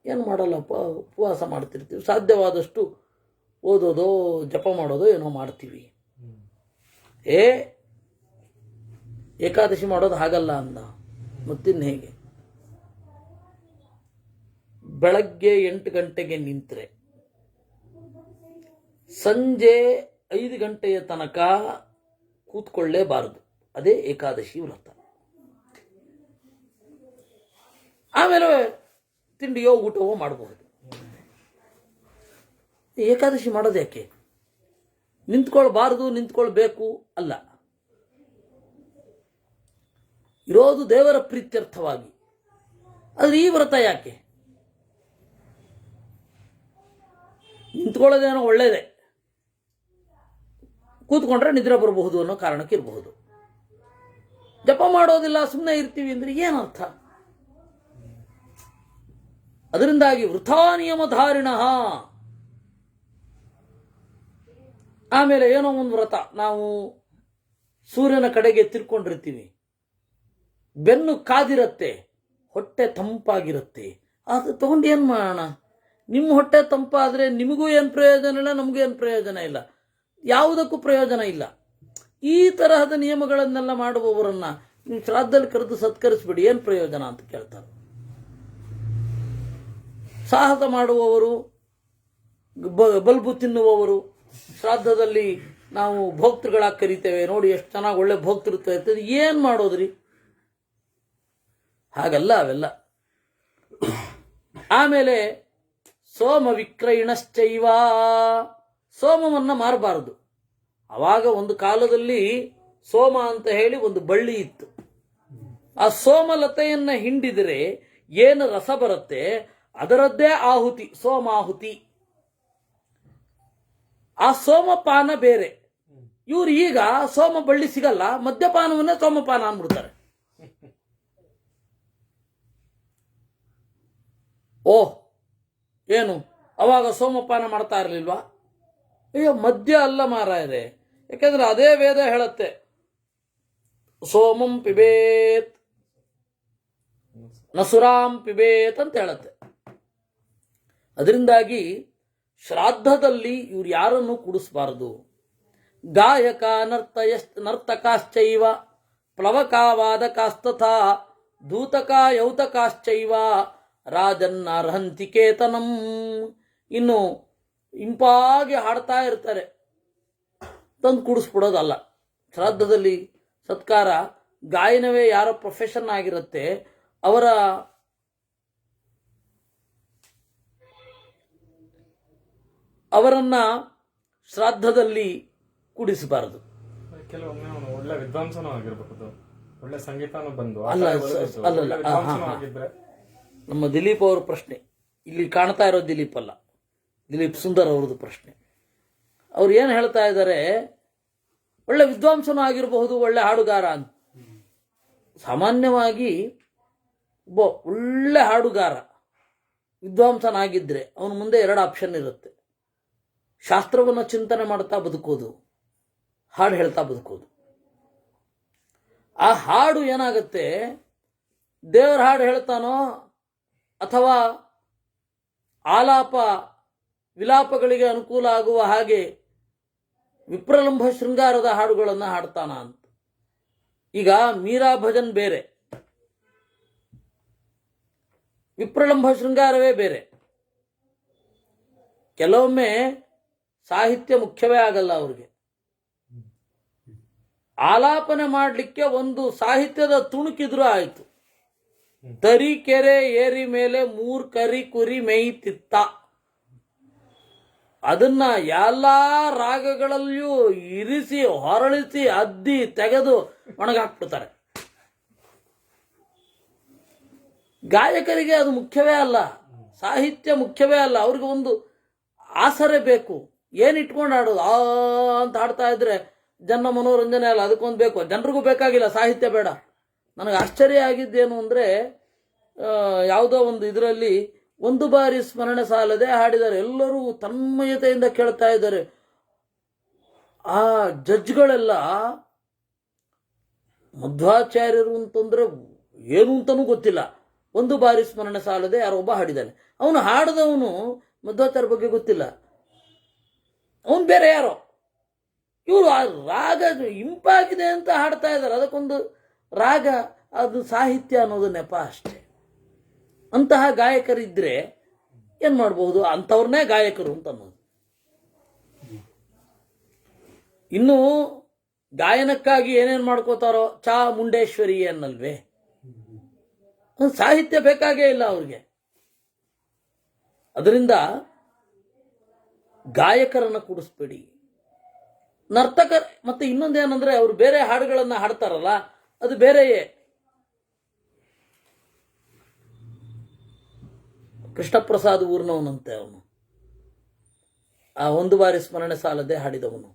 A: ಏನು ಮಾಡಲ್ಲಪ್ಪ, ಉಪವಾಸ ಮಾಡ್ತಿರ್ತೀವಿ, ಸಾಧ್ಯವಾದಷ್ಟು ಓದೋದೋ ಜಪ ಮಾಡೋದೋ ಏನೋ ಮಾಡ್ತೀವಿ. ಏಕಾದಶಿ ಮಾಡೋದು ಹಾಗಲ್ಲ ಅಂದ. ಮತ್ತಿನ್ನು ಹೇಗೆ? ಬೆಳಗ್ಗೆ 8 ಗಂಟೆಗೆ ನಿಂತರೆ ಸಂಜೆ 5 ಗಂಟೆಯ ತನಕ ಕೂತ್ಕೊಳ್ಳೇಬಾರದು. ಅದೇ ಏಕಾದಶಿ ವ್ರತ. ಆಮೇಲೆ ತಿಂಡಿಯೋ ಊಟವೋ ಮಾಡಬಹುದು. ಏಕಾದಶಿ ಮಾಡೋದು ಯಾಕೆ? ನಿಂತ್ಕೊಳ್ಬಾರದು, ನಿಂತ್ಕೊಳ್ಬೇಕು ಅಲ್ಲ, ಇರೋದು ದೇವರ ಪ್ರೀತ್ಯರ್ಥವಾಗಿ. ಆದ್ರೆ ಈ ವ್ರತ ಯಾಕೆ? ನಿಂತ್ಕೊಳ್ಳೋದೇನೋ ಒಳ್ಳೇದೇ, ಕೂತ್ಕೊಂಡ್ರೆ ನಿದ್ರೆ ಬರಬಹುದು ಅನ್ನೋ ಕಾರಣಕ್ಕೆ ಇರಬಹುದು. ಜಪ ಮಾಡೋದಿಲ್ಲ, ಸುಮ್ಮನೆ ಇರ್ತೀವಿ ಅಂದ್ರೆ ಏನರ್ಥ? ಅದರಿಂದಾಗಿ ವೃಥಾ ನಿಯಮಧಾರಿಣ. ಆಮೇಲೆ ಏನೋ ಒಂದು ವ್ರತ, ನಾವು ಸೂರ್ಯನ ಕಡೆಗೆ ತಿರ್ಕೊಂಡಿರ್ತೀವಿ, ಬೆನ್ನು ಕಾದಿರತ್ತೆ, ಹೊಟ್ಟೆ ತಂಪಾಗಿರುತ್ತೆ. ಅದು ತಗೊಂಡು ಏನು ಮಾಡೋಣ? ನಿಮ್ಮ ಹೊಟ್ಟೆ ತಂಪಾದರೆ ನಿಮಗೂ ಏನು ಪ್ರಯೋಜನ ಇಲ್ಲ, ನಮಗೂ ಏನು ಪ್ರಯೋಜನ ಇಲ್ಲ, ಯಾವುದಕ್ಕೂ ಪ್ರಯೋಜನ ಇಲ್ಲ. ಈ ತರಹದ ನಿಯಮಗಳನ್ನೆಲ್ಲ ಮಾಡುವವರನ್ನ ನೀವು ಶ್ರಾದ್ದದಲ್ಲಿ ಕರೆದು ಸತ್ಕರಿಸ್ಬಿಡಿ, ಏನು ಪ್ರಯೋಜನ ಅಂತ ಕೇಳ್ತಾರೆ. ಸಾಹಸ ಮಾಡುವವರು, ಬಲ್ಬು ತಿನ್ನುವವರು, ಶ್ರಾದ್ದದಲ್ಲಿ ನಾವು ಭೋಕ್ತೃಗಳಾಗಿ ಕರಿತೇವೆ, ನೋಡಿ ಎಷ್ಟು ಚೆನ್ನಾಗಿ ಒಳ್ಳೆ ಭೋಕ್ತೃತ್ವ ಇರ್ತದೆ, ಏನು ಮಾಡೋದ್ರಿ? ಹಾಗಲ್ಲ ಅವೆಲ್ಲ. ಆಮೇಲೆ ಸೋಮ ವಿಕ್ರಯಣಶ್ಚೈವ, ಸೋಮವನ್ನ ಮಾರಬಾರದು. ಅವಾಗ ಒಂದು ಕಾಲದಲ್ಲಿ ಸೋಮ ಅಂತ ಹೇಳಿ ಒಂದು ಬಳ್ಳಿ ಇತ್ತು. ಆ ಸೋಮಲತೆಯನ್ನ ಹಿಂಡಿದರೆ ಏನು ರಸ ಬರುತ್ತೆ ಅದರದ್ದೇ ಆಹುತಿ, ಸೋಮಾಹುತಿ. ಆ ಸೋಮಪಾನ ಬೇರೆ. ಇವ್ರು ಈಗ ಸೋಮ ಬಳ್ಳಿ ಸಿಗಲ್ಲ, ಮದ್ಯಪಾನವನ್ನೇ ಸೋಮಪಾನ ಅಂದ್ಬಿಡ್ತಾರೆ. ಓಹ್, ಏನು ಅವಾಗ ಸೋಮಪಾನ ಮಾಡ್ತಾ ಇರಲಿಲ್ವಾ? ಅಯ್ಯೋ, ಮದ್ಯ ಅಲ್ಲ ಮಾರಾಯರೆ. ಯಾಕೆಂದ್ರೆ ಅದೇ ವೇದ ಹೇಳುತ್ತೆ, ಸೋಮಂ ಪಿಬೇತ್ ನಸುರಾಂ ಪಿಬೇತ್ ಅಂತ ಹೇಳುತ್ತೆ. ಅದರಿಂದಾಗಿ ಶ್ರಾದ್ದದಲ್ಲಿ ಇವ್ರು ಯಾರನ್ನು ಕುಡಿಸಬಾರದು. ಗಾಯಕ ನರ್ತಕಾಶ್ಚೈವ ಪ್ಲವಕಾವಾದಕಾಸ್ತಥಾ ದೂತಕ ಯೌತಕಾಶ್ಚೈವ ರಾಜನ್ನರ್ಹಂತಿ ಕೇತನಂ. ಇನ್ನು ಇಂಪಾಗಿ ಹಾಡ್ತಾ ಇರ್ತಾರೆ, ತಂದು ಕುಡಿಸ್ಬಿಡೋದಲ್ಲ. ಶ್ರಾದ್ದದಲ್ಲಿ ಸತ್ಕಾರ, ಗಾಯನವೇ ಯಾರ ಪ್ರೊಫೆಷನ್ ಆಗಿರುತ್ತೆ ಅವರನ್ನ ಶ್ರಾದ್ದದಲ್ಲಿ ಕುಡಿಸಬಾರದು.
B: ಕೆಲವೊಮ್ಮೆ ಅವನು ಒಳ್ಳೆ ವಿದ್ವಾಂಸನೂ ಆಗಿರ್ಬಹುದು, ಒಳ್ಳೆ ಸಂಗೀತನೂ ಬಂದು
A: ಅಲ್ಲ, ಅಲ್ಲಲ್ಲ,
B: ಆಗಿದ್ರೆ
A: ನಮ್ಮ ದಿಲೀಪ್ ಅವ್ರ ಪ್ರಶ್ನೆ ಇಲ್ಲಿ ಕಾಣ್ತಾ ಇರೋ ದಿಲೀಪ್ ಅಲ್ಲ, ದಿಲೀಪ್ ಸುಂದರ್ ಅವ್ರದ್ದು ಪ್ರಶ್ನೆ. ಅವ್ರು ಏನು ಹೇಳ್ತಾ ಇದ್ದಾರೆ, ಒಳ್ಳೆ ವಿದ್ವಾಂಸನೂ ಆಗಿರಬಹುದು, ಒಳ್ಳೆ ಹಾಡುಗಾರ ಅಂತ. ಸಾಮಾನ್ಯವಾಗಿ ಒಬ್ಬ ಒಳ್ಳೆ ಹಾಡುಗಾರ ವಿದ್ವಾಂಸನಾಗಿದ್ದರೆ ಅವನ ಮುಂದೆ 2 ಆಪ್ಷನ್ ಇರುತ್ತೆ. ಶಾಸ್ತ್ರವನ್ನು ಚಿಂತನೆ ಮಾಡ್ತಾ ಬದುಕೋದು, ಹಾಡು ಹೇಳ್ತಾ ಬದುಕೋದು. ಆ ಹಾಡು ಏನಾಗುತ್ತೆ, ದೇವರ ಹಾಡು ಹೇಳ್ತಾನೋ ಅಥವಾ ಆಲಾಪ ವಿಲಾಪಗಳಿಗೆ ಅನುಕೂಲ ಆಗುವ ಹಾಗೆ ವಿಪ್ರಲಂಭ ಶೃಂಗಾರದ ಹಾಡುಗಳನ್ನು ಹಾಡ್ತಾನ ಅಂತ. ಈಗ ಮೀರಾ ಭಜನ್ ಬೇರೆ, ವಿಪ್ರಲಂಭ ಶೃಂಗಾರವೇ ಬೇರೆ. ಕೆಲವೊಮ್ಮೆ ಸಾಹಿತ್ಯ ಮುಖ್ಯವೇ ಆಗಲ್ಲ ಅವ್ರಿಗೆ. ಆಲಾಪನೆ ಮಾಡಲಿಕ್ಕೆ ಒಂದು ಸಾಹಿತ್ಯದ ತುಣುಕಿದ್ರೂ ಆಯಿತು. ತರೀಕೆರೆ ಏರಿ ಮೇಲೆ 3 ಕರಿ ಕುರಿ ಮೇಯ್ತಿತ್ತ, ಅದನ್ನ ಎಲ್ಲ ರಾಗಗಳಲ್ಲಿಯೂ ಇರಿಸಿ ಹೊರಳಿಸಿ ಅದ್ದಿ ತೆಗೆದು ಒಣಗಾಕ್ಬಿಡ್ತಾರೆ. ಗಾಯಕರಿಗೆ ಅದು ಮುಖ್ಯವೇ ಅಲ್ಲ, ಸಾಹಿತ್ಯ ಮುಖ್ಯವೇ ಅಲ್ಲ. ಅವ್ರಿಗೆ ಒಂದು ಆಸರೆ ಬೇಕು. ಏನು ಇಟ್ಕೊಂಡು ಹಾಡೋದು, ಅಂತ ಹಾಡ್ತಾ ಇದ್ರೆ ಜನ ಮನೋರಂಜನೆ ಅಲ್ಲ, ಅದಕ್ಕೊಂದು ಬೇಕು. ಜನರಿಗೂ ಬೇಕಾಗಿಲ್ಲ, ಸಾಹಿತ್ಯ ಬೇಡ. ನನಗೆ ಆಶ್ಚರ್ಯ ಆಗಿದ್ದೇನು ಅಂದರೆ, ಯಾವುದೋ ಒಂದು ಇದರಲ್ಲಿ 1 ಬಾರಿ ಸ್ಮರಣೆ ಸಾಲದೆ ಹಾಡಿದ್ದಾರೆ. ಎಲ್ಲರೂ ತನ್ಮಯತೆಯಿಂದ ಕೇಳ್ತಾ ಇದ್ದಾರೆ. ಆ ಜಡ್ಜ್ಗಳೆಲ್ಲ ಮಧ್ವಾಚಾರ್ಯರು ಅಂತಂದ್ರೆ ಏನು ಅಂತನೂ ಗೊತ್ತಿಲ್ಲ. 1 ಬಾರಿ ಸ್ಮರಣೆ ಸಾಲದೆ ಯಾರೋ ಒಬ್ಬ ಹಾಡಿದ್ದಾನೆ. ಅವನು ಹಾಡದವನು ಮಧ್ವಾಚಾರ್ಯ ಬಗ್ಗೆ ಗೊತ್ತಿಲ್ಲ, ಅವನು ಬೇರೆ ಯಾರೋ. ಇವರು ಆ ರಾಗ ಇಂಪಾಗಿದೆ ಅಂತ ಹಾಡ್ತಾ ಇದ್ದಾರೆ. ಅದಕ್ಕೊಂದು ರಾಗ, ಅದು ಸಾಹಿತ್ಯ ಅನ್ನೋದು ನೆಪ ಅಷ್ಟೇ. ಅಂತಹ ಗಾಯಕರಿದ್ರೆ ಏನ್ ಮಾಡಬಹುದು, ಅಂಥವ್ರನ್ನೇ ಗಾಯಕರು ಅಂತ ಅನ್ನೋದು. ಇನ್ನು ಗಾಯನಕ್ಕಾಗಿ ಏನೇನು ಮಾಡ್ಕೋತಾರೋ, ಚಾಮುಂಡೇಶ್ವರಿ ಅನ್ನಲ್ವೇ, ಸಾಹಿತ್ಯ ಬೇಕಾಗೇ ಇಲ್ಲ ಅವ್ರಿಗೆ. ಅದರಿಂದ ಗಾಯಕರನ್ನು ಕೂಡಿಸ್ಬೇಡಿ, ನರ್ತಕರ. ಮತ್ತೆ ಇನ್ನೊಂದೇನಂದ್ರೆ, ಅವರು ಬೇರೆ ಹಾಡುಗಳನ್ನ ಹಾಡ್ತಾರಲ್ಲ, ಅದು ಬೇರೆಯೇ. ಕೃಷ್ಣ ಪ್ರಸಾದ್ ಊರಿನವನಂತೆ ಅವನು, ಆ 1 ಬಾರಿ ಸ್ಮರಣೆ ಸಾಲದೆ ಹಾಡಿದವನು.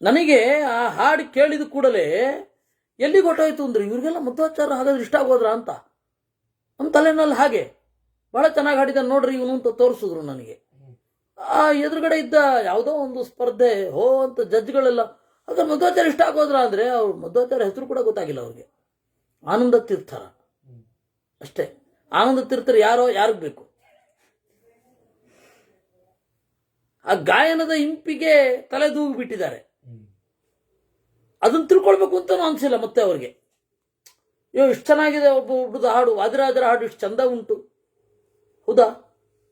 A: ನನಗೆ ಆ ಹಾಡು ಕೇಳಿದ ಕೂಡಲೇ ಎಲ್ಲಿ ಗೊತ್ತಾಯ್ತು ಅಂದ್ರೆ, ಇವ್ರಿಗೆಲ್ಲ ಮಧ್ವಾಚಾರ್ಯ ಹಾಗಾದ್ರೆ ಇಷ್ಟ ಆಗೋದ್ರ ಅಂತ ನಮ್ಮ ತಲೆನಲ್ಲಿ. ಹಾಗೆ ಬಹಳ ಚೆನ್ನಾಗಿ ಹಾಡಿದ ನೋಡ್ರಿ ಇವನು ಅಂತ ತೋರಿಸಿದ್ರು ನನಗೆ. ಆ ಎದುರುಗಡೆ ಇದ್ದ ಯಾವುದೋ ಒಂದು ಸ್ಪರ್ಧೆ ಅಂತ ಜಡ್ಜ್ಗಳೆಲ್ಲ ಅದ್ರ ಮಧ್ವಾಚಾರ್ಯ ಇಷ್ಟ ಆಗೋದ್ರ ಅಂದ್ರೆ, ಅವ್ರು ಮಧ್ವಾಚಾರ್ಯ ಹೆಸರು ಕೂಡ ಗೊತ್ತಾಗಿಲ್ಲ ಅವ್ರಿಗೆ. ಆನಂದ ತೀರ್ಥರ ಅಷ್ಟೇ. ಆನಂದ ತೀರ್ಥರು ಯಾರೋ, ಯಾರಿಗೆ ಬೇಕು. ಆ ಗಾಯನದ ಇಂಪಿಗೆ ತಲೆದೂಗಿ ಬಿಟ್ಟಿದ್ದಾರೆ. ಅದನ್ನ ತಿಳ್ಕೊಳ್ಬೇಕು ಅಂತನೂ ಅನ್ಸಿಲ್ಲ ಮತ್ತೆ ಅವ್ರಿಗೆ. ಇಷ್ಟು ಚೆನ್ನಾಗಿದೆ ಒಬ್ಬರದ್ದು ಹಾಡು, ವಾದಿರಾಜರ ಹಾಡು ಇಷ್ಟು ಚಂದ ಉಂಟು, ಹೌದಾ?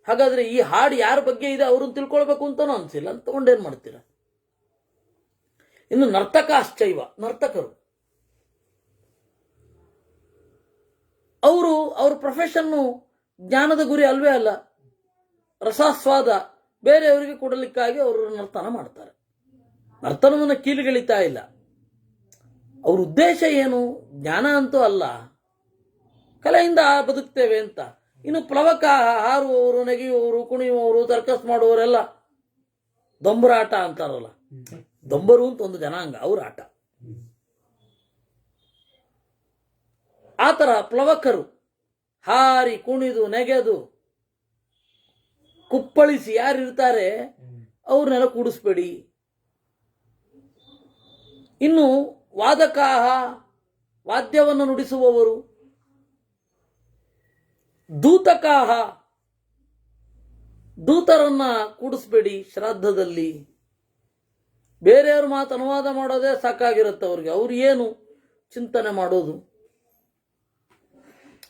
A: ಹಾಗಾದ್ರೆ ಈ ಹಾಡು ಯಾರ ಬಗ್ಗೆ ಇದೆ ಅವ್ರನ್ನ ತಿಳ್ಕೊಳ್ಬೇಕು ಅಂತನೂ ಅನ್ಸಿಲ್ಲ. ಅಂತ ತಗೊಂಡೇನ್ ಮಾಡ್ತೀರ? ಇನ್ನು ನರ್ತಕಾಶ್ಚೈವ, ನರ್ತಕರು ಅವ್ರ ಪ್ರೊಫೆಷನ್ನು ಜ್ಞಾನದ ಗುರಿ ಅಲ್ವೇ ಅಲ್ಲ, ರಸಾಸ್ವಾದ ಬೇರೆಯವರಿಗೆ ಕೊಡಲಿಕ್ಕಾಗಿ ಅವರು ನರ್ತನ ಮಾಡ್ತಾರೆ. ನರ್ತನವನ್ನು ಕೀಳುಗಳಿತಾ ಇಲ್ಲ. ಅವ್ರ ಉದ್ದೇಶ ಏನು? ಜ್ಞಾನ ಅಂತೂ ಅಲ್ಲ, ಕಲೆಯಿಂದ ಬದುಕ್ತೇವೆ ಅಂತ. ಇನ್ನು ಪ್ಲವಕ, ಹಾರುವವರು, ನೆಗೆಯುವವರು, ಕುಣಿಯುವವರು, ಸರ್ಕಸ್ ಮಾಡುವವರೆಲ್ಲ ದೊಂಬರಾಟ ಅಂತಾರಲ್ಲ, ದೊಂಬರು ಅಂತ ಒಂದು ಜನಾಂಗ, ಅವ್ರ ಆಟ. ಆ ಥರ ಪ್ಲವಕರು ಹಾರಿ ಕುಣಿದು ನೆಗೆದು ಕುಪ್ಪಳಿಸಿ ಯಾರಿರ್ತಾರೆ ಅವ್ರನ್ನೆಲ್ಲ ಕೂಡಿಸ್ಬೇಡಿ. ಇನ್ನು ವಾದಕಾಹ, ವಾದ್ಯವನ್ನು ನುಡಿಸುವವರು, ದೂತಕಾಹ, ದೂತರನ್ನ ಕೂಡಿಸ್ಬೇಡಿ ಶ್ರಾದ್ದದಲ್ಲಿ. ಬೇರೆಯವ್ರ ಮಾತು ಅನುವಾದ ಮಾಡೋದೇ ಸಾಕಾಗಿರುತ್ತೆ ಅವ್ರಿಗೆ. ಅವ್ರು ಏನು ಚಿಂತನೆ ಮಾಡೋದು?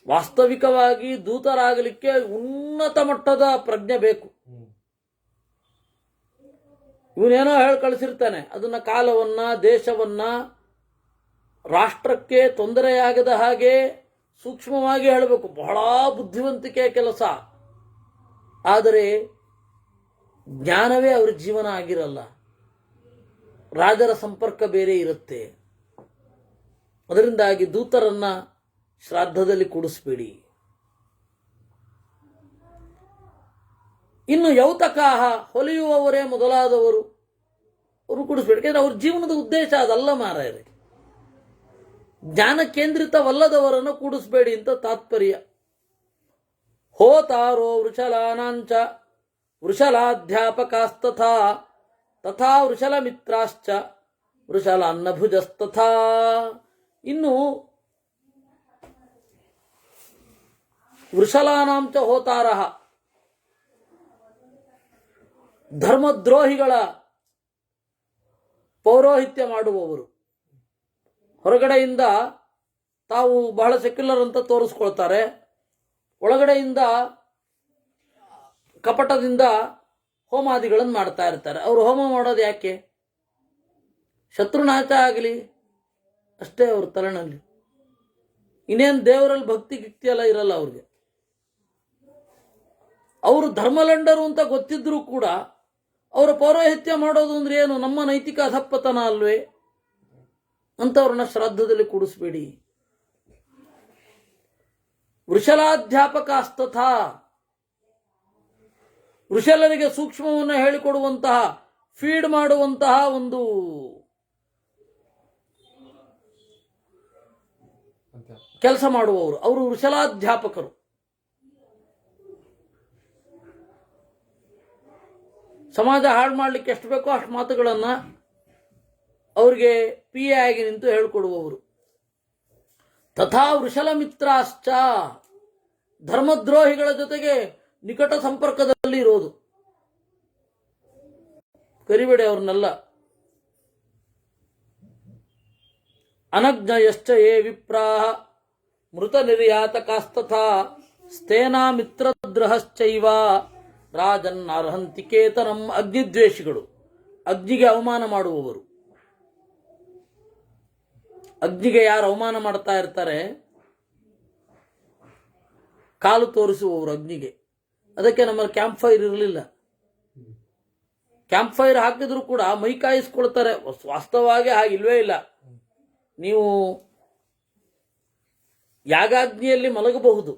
A: ವಾಸ್ತವಿಕವಾಗಿ ದೂತರಾಗಲಿಕ್ಕೆ ಉನ್ನತ ಮಟ್ಟದ ಪ್ರಜ್ಞೆ ಬೇಕು. ಇವನೇನೋ ಹೇಳಿ ಕಳಿಸಿರ್ತಾನೆ, ಅದನ್ನ ಕಾಲವನ್ನ, ದೇಶವನ್ನ, ರಾಷ್ಟ್ರಕ್ಕೆ ತೊಂದರೆಯಾಗದ ಹಾಗೆ ಸೂಕ್ಷ್ಮವಾಗಿ ಹೇಳಬೇಕು. ಬಹಳ ಬುದ್ಧಿವಂತಿಕೆಯ ಕೆಲಸ. ಆದರೆ ಜ್ಞಾನವೇ ಅವ್ರ ಜೀವನ ಆಗಿರಲ್ಲ. ರಾಜರ ಸಂಪರ್ಕ ಬೇರೆ ಇರುತ್ತೆ, ಅದರಿಂದಾಗಿ ದೂತರನ್ನ ಶ್ರಾದ್ದದಲ್ಲಿ ಕೂಡಿಸ್ಬೇಡಿ. ಇನ್ನು ಯೌತಕಾಹ, ಹೊಲಿಯುವವರೇ ಮೊದಲಾದವರು, ಅವರು ಕೂಡಿಸ್ಬೇಡಿ. ಯಾಕಂದ್ರೆ ಅವ್ರ ಜೀವನದ ಉದ್ದೇಶ ಅದಲ್ಲ ಮಾರಾಯರೆ. ಜ್ಞಾನ ಕೇಂದ್ರಿತವಲ್ಲದವರನ್ನು ಕೂಡಿಸ್ಬೇಡಿ ಅಂತ ತಾತ್ಪರ್ಯ. ಹೋತಾರೋ ವೃಷಲಾನಾಂಚ ವೃಷಲಾಧ್ಯಾಪಕಾಸ್ತಥಾ ತಥಾ ವೃಷಲಮಿತ್ರಾಶ್ಚ ವೃಷಲಾನ್ನಭುಜಸ್ತಥಾ. ಇನ್ನು ವೃಷಲಾನಾಂಚ ಹೋತಾರಃ, ಧರ್ಮದ್ರೋಹಿಗಳ ಪೌರೋಹಿತ್ಯ ಮಾಡುವವರು. ಹೊರಗಡೆಯಿಂದ ತಾವು ಬಹಳ ಸೆಕ್ಯುಲರ್ ಅಂತ ತೋರಿಸ್ಕೊಳ್ತಾರೆ, ಒಳಗಡೆಯಿಂದ ಕಪಟದಿಂದ ಹೋಮಾದಿಗಳನ್ನು ಮಾಡ್ತಾ ಇರ್ತಾರೆ. ಅವರು ಹೋಮ ಮಾಡೋದು ಯಾಕೆ? ಶತ್ರುನಾಶ ಆಗಲಿ ಅಷ್ಟೇ ಅವ್ರ ತಲೆನಲ್ಲಿ. ಇನ್ನೇನು ದೇವರಲ್ಲಿ ಭಕ್ತಿ ಗಿಕ್ತಿ ಎಲ್ಲ ಇರಲ್ಲ ಅವ್ರಿಗೆ. ಅವರು ಧರ್ಮಲಂಡರು ಅಂತ ಗೊತ್ತಿದ್ರೂ ಕೂಡ ಅವರ ಪೌರೋಹಿತ್ಯ ಮಾಡೋದು ಅಂದ್ರೆ ಏನು? ನಮ್ಮ ನೈತಿಕ ಅಧಪ್ಪತನ ಅಲ್ವೇ? ಅಂತವ್ರನ್ನ ಶ್ರಾದ್ದದಲ್ಲಿ ಕೂಡಿಸ್ಬೇಡಿ. ವೃಷಲಾಧ್ಯಾಪಕಾಸ್ತಥಾ, ವೃಷಲರಿಗೆ ಸೂಕ್ಷ್ಮವನ್ನು ಹೇಳಿಕೊಡುವಂತಹ, ಫೀಡ್ ಮಾಡುವಂತಹ ಒಂದು ಕೆಲಸ ಮಾಡುವವರು ಅವರು ವೃಷಲಾಧ್ಯಾಪಕರು. ಸಮಾಜ ಹಾಳು ಮಾಡಲಿಕ್ಕೆ ಎಷ್ಟು ಬೇಕೋ ಅಷ್ಟು ಮಾತುಗಳನ್ನು ಅವ್ರಿಗೆ PA ಆಗಿ ನಿಂತು ಹೇಳಿಕೊಡುವವರು. ತಥಾ ವೃಷಲ ಮಿತ್ರಾಶ್ಚ, ಧರ್ಮದ್ರೋಹಿಗಳ ಜೊತೆಗೆ ನಿಕಟ ಸಂಪರ್ಕದಲ್ಲಿ ಇರೋದು. ಕರಿಬೇಡಿ ಅವ್ರನ್ನೆಲ್ಲ. ಅನಜ್ಞಯಶ್ಚ ಯೇ ವಿಪ್ರಾಹ ಮೃತ ನಿರ್ಯಾತಕಾಸ್ತಥಾ ಸ್ಥೇನಾ ಮಿತ್ರದ್ರಹಶ್ಚೈವ ರಾಜನ್ ಅರ್ಹಂತಿ ಕೇತನಂ. ಅಗ್ನಿದ್ವೇಷಿಗಳು, ಅಗ್ನಿಗೆ ಅವಮಾನ ಮಾಡುವವರು. ಅಗ್ನಿಗೆ ಯಾರು ಅವಮಾನ ಮಾಡ್ತಾ ಇರ್ತಾರೆ, ಕಾಲು ತೋರಿಸುವವರು ಅಗ್ನಿಗೆ. ಅದಕ್ಕೆ ನಮ್ಮಲ್ಲಿ ಕ್ಯಾಂಪ್ ಫೈರ್ ಇರಲಿಲ್ಲ. ಕ್ಯಾಂಪ್ ಫೈರ್ ಹಾಕಿದ್ರು ಕೂಡ ಮೈ ಕಾಯಿಸ್ಕೊಳ್ತಾರೆ. ವಾಸ್ತವವಾಗಿ ಹಾಗಿಲ್ವೇ ಇಲ್ಲ. ನೀವು ಯಾಗಾಗ್ನಿಯಲ್ಲಿ ಮಲಗಬಹುದು,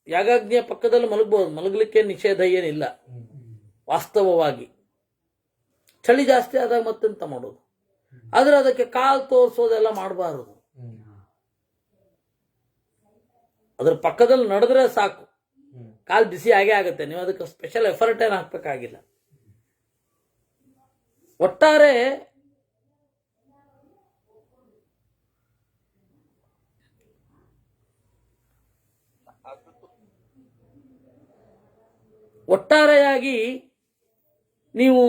A: ಯಾಗಾಗ್ನಿಯ ಪಕ್ಕದಲ್ಲಿ ಮಲಗಬಹುದು, ಮಲಗಲಿಕ್ಕೆ ನಿಷೇಧ ಏನಿಲ್ಲ. ವಾಸ್ತವವಾಗಿ ಚಳಿ ಜಾಸ್ತಿ ಆದಾಗ ಮತ್ತೆಂತ ಮಾಡೋದು? ಆದ್ರೆ ಅದಕ್ಕೆ ಕಾಲು ತೋರಿಸೋದೆಲ್ಲ ಮಾಡಬಾರದು. ಅದ್ರ ಪಕ್ಕದಲ್ಲಿ ನಡೆದ್ರೆ ಸಾಕು, ಕಾಲು ಬಿಸಿ ಆಗೇ ಆಗುತ್ತೆ. ನೀವು ಅದಕ್ಕೆ ಸ್ಪೆಷಲ್ ಎಫರ್ಟ್ ಏನು ಹಾಕ್ಬೇಕಾಗಿಲ್ಲ. ಒಟ್ಟಾರೆ ಒಟ್ಟಾರೆಯಾಗಿ ನೀವು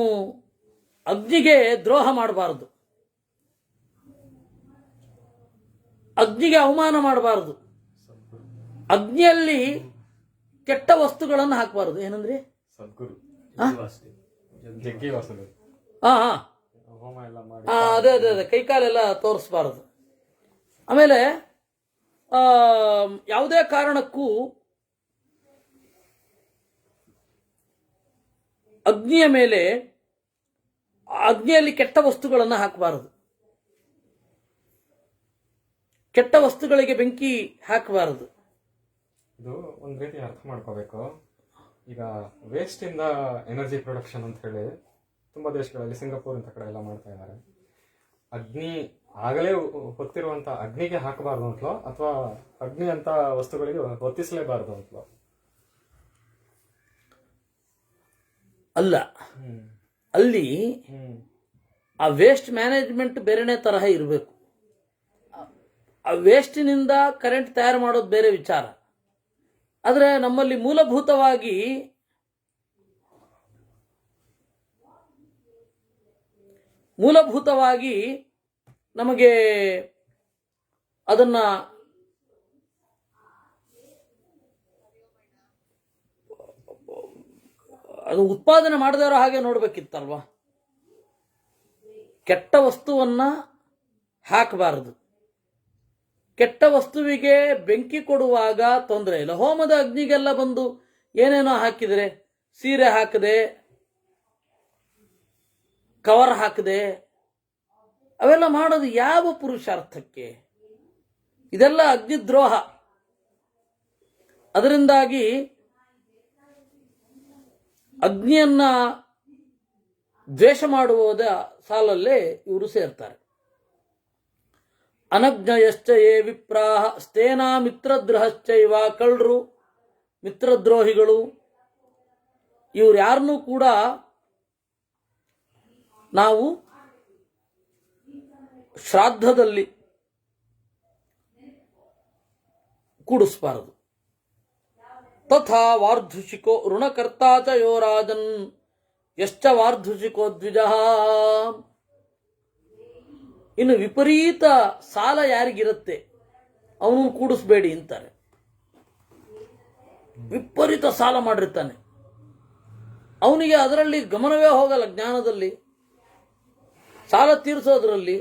A: ಅಗ್ನಿಗೆ ದ್ರೋಹ ಮಾಡಬಾರದು, ಅಗ್ನಿಗೆ ಅವಮಾನ ಮಾಡಬಾರದು, ಅಗ್ನಿಯಲ್ಲಿ ಕೆಟ್ಟ ವಸ್ತುಗಳನ್ನು ಹಾಕಬಾರದು. ಏನಂದ್ರೆ
B: ಸದ್ಗುರು
A: ಅದೇ ಅದೇ ಅದೇ ಕೈಕಾಲೆಲ್ಲ ತೋರಿಸ್ಬಾರದು. ಆಮೇಲೆ ಯಾವುದೇ ಕಾರಣಕ್ಕೂ ಅಗ್ನಿಯ ಮೇಲೆ, ಅಗ್ನಿಯಲ್ಲಿ ಕೆಟ್ಟ ವಸ್ತುಗಳನ್ನು ಹಾಕಬಾರದು, ಕೆಟ್ಟ ವಸ್ತುಗಳಿಗೆ ಬೆಂಕಿ ಹಾಕಬಾರದು.
B: ಇದು ಒಂದ್ ರೀತಿ ಅರ್ಥ ಮಾಡ್ಕೋಬೇಕು. ಈಗ ವೇಸ್ಟ್ ಇಂದ ಎನರ್ಜಿ ಪ್ರೊಡಕ್ಷನ್ ಅಂತ ಹೇಳಿ ತುಂಬಾ ದೇಶಗಳಲ್ಲಿ, ಸಿಂಗಾಪುರ್ ಇಂಥ ಕಡೆ ಎಲ್ಲ ಮಾಡ್ತಾ ಇದ್ದಾರೆ. ಅಗ್ನಿ ಆಗಲೇ ಹೊತ್ತಿರುವಂತ ಅಗ್ನಿಗೆ ಹಾಕಬಾರ್ದು ಅಂತಲೋ ಅಥವಾ ಅಗ್ನಿ ಅಂತ ವಸ್ತುಗಳಿಗೆ ಹೊತ್ತಿಸಲೇಬಾರದು ಅಂತಲೋ?
A: ಅಲ್ಲ, ಅಲ್ಲಿ ಆ ವೇಸ್ಟ್ ಮ್ಯಾನೇಜ್ಮೆಂಟ್ ಬೇರೆನೇ ತರಹ ಇರಬೇಕು. ಆ ವೇಸ್ಟಿನಿಂದ ಕರೆಂಟ್ ತಯಾರು ಮಾಡೋದು ಬೇರೆ ವಿಚಾರ. ಆದರೆ ನಮ್ಮಲ್ಲಿ ಮೂಲಭೂತವಾಗಿ ನಮಗೆ ಅದನ್ನ ಅದು ಉತ್ಪಾದನೆ ಮಾಡದಿರೋ ಹಾಗೆ ನೋಡ್ಬೇಕಿತ್ತಲ್ವಾ. ಕೆಟ್ಟ ವಸ್ತುವನ್ನ ಹಾಕಬಾರದು. ಕೆಟ್ಟ ವಸ್ತುವಿಗೆ ಬೆಂಕಿ ಕೊಡುವಾಗ ತೊಂದರೆ ಇಲ್ಲ. ಹೋಮದ ಅಗ್ನಿಗೆಲ್ಲ ಬಂದು ಏನೇನೋ ಹಾಕಿದರೆ, ಸೀರೆ ಹಾಕದೆ, ಕವರ್ ಹಾಕದೆ, ಅವೆಲ್ಲ ಮಾಡೋದು ಯಾವ ಪುರುಷಾರ್ಥಕ್ಕೆ? ಇದೆಲ್ಲ ಅಗ್ನಿದ್ರೋಹ. ಅದರಿಂದಾಗಿ ಅಗ್ನಿಯನ್ನ ದ್ವೇಷ ಮಾಡುವುದ ಸಾಲಲ್ಲೇ ಇವರು ಸೇರ್ತಾರೆ. ಅನಗ್ನಯಶ್ಚ ಯೇ ವಿಪ್ರಾಹ ಸ್ಥೇನಾ ಮಿತ್ರದ್ರೋಹಶ್ಚೈವ, ಕಳ್ಳರು, ಮಿತ್ರದ್ರೋಹಿಗಳು, ಇವ್ರು ಯಾರನ್ನೂ ಕೂಡ ನಾವು ಶ್ರಾದ್ದದಲ್ಲಿ ಕೂಡಿಸಬಾರದು. ತಥಾ ವಾರ್ಧುಷಿಕೋ ಋಣಕರ್ತಾ ಚ ಯೋ ರಾಜನ್ ಯಶ್ಚ ವಾರ್ಧುಷಿಕೋ ದ್ವಿಜಃ. ಇನ್ನು ವಿಪರೀತ ಸಾಲ ಯಾರಿಗಿರುತ್ತೆ ಅವನು ಕೂಡಿಸ್ಬೇಡಿ ಅಂತಾರೆ. ವಿಪರೀತ ಸಾಲ ಮಾಡಿರ್ತಾನೆ, ಅವನಿಗೆ ಅದರಲ್ಲಿ ಗಮನವೇ ಹೋಗಲ್ಲ, ಜ್ಞಾನದಲ್ಲಿ, ಸಾಲ ತೀರಿಸೋದ್ರಲ್ಲಿ.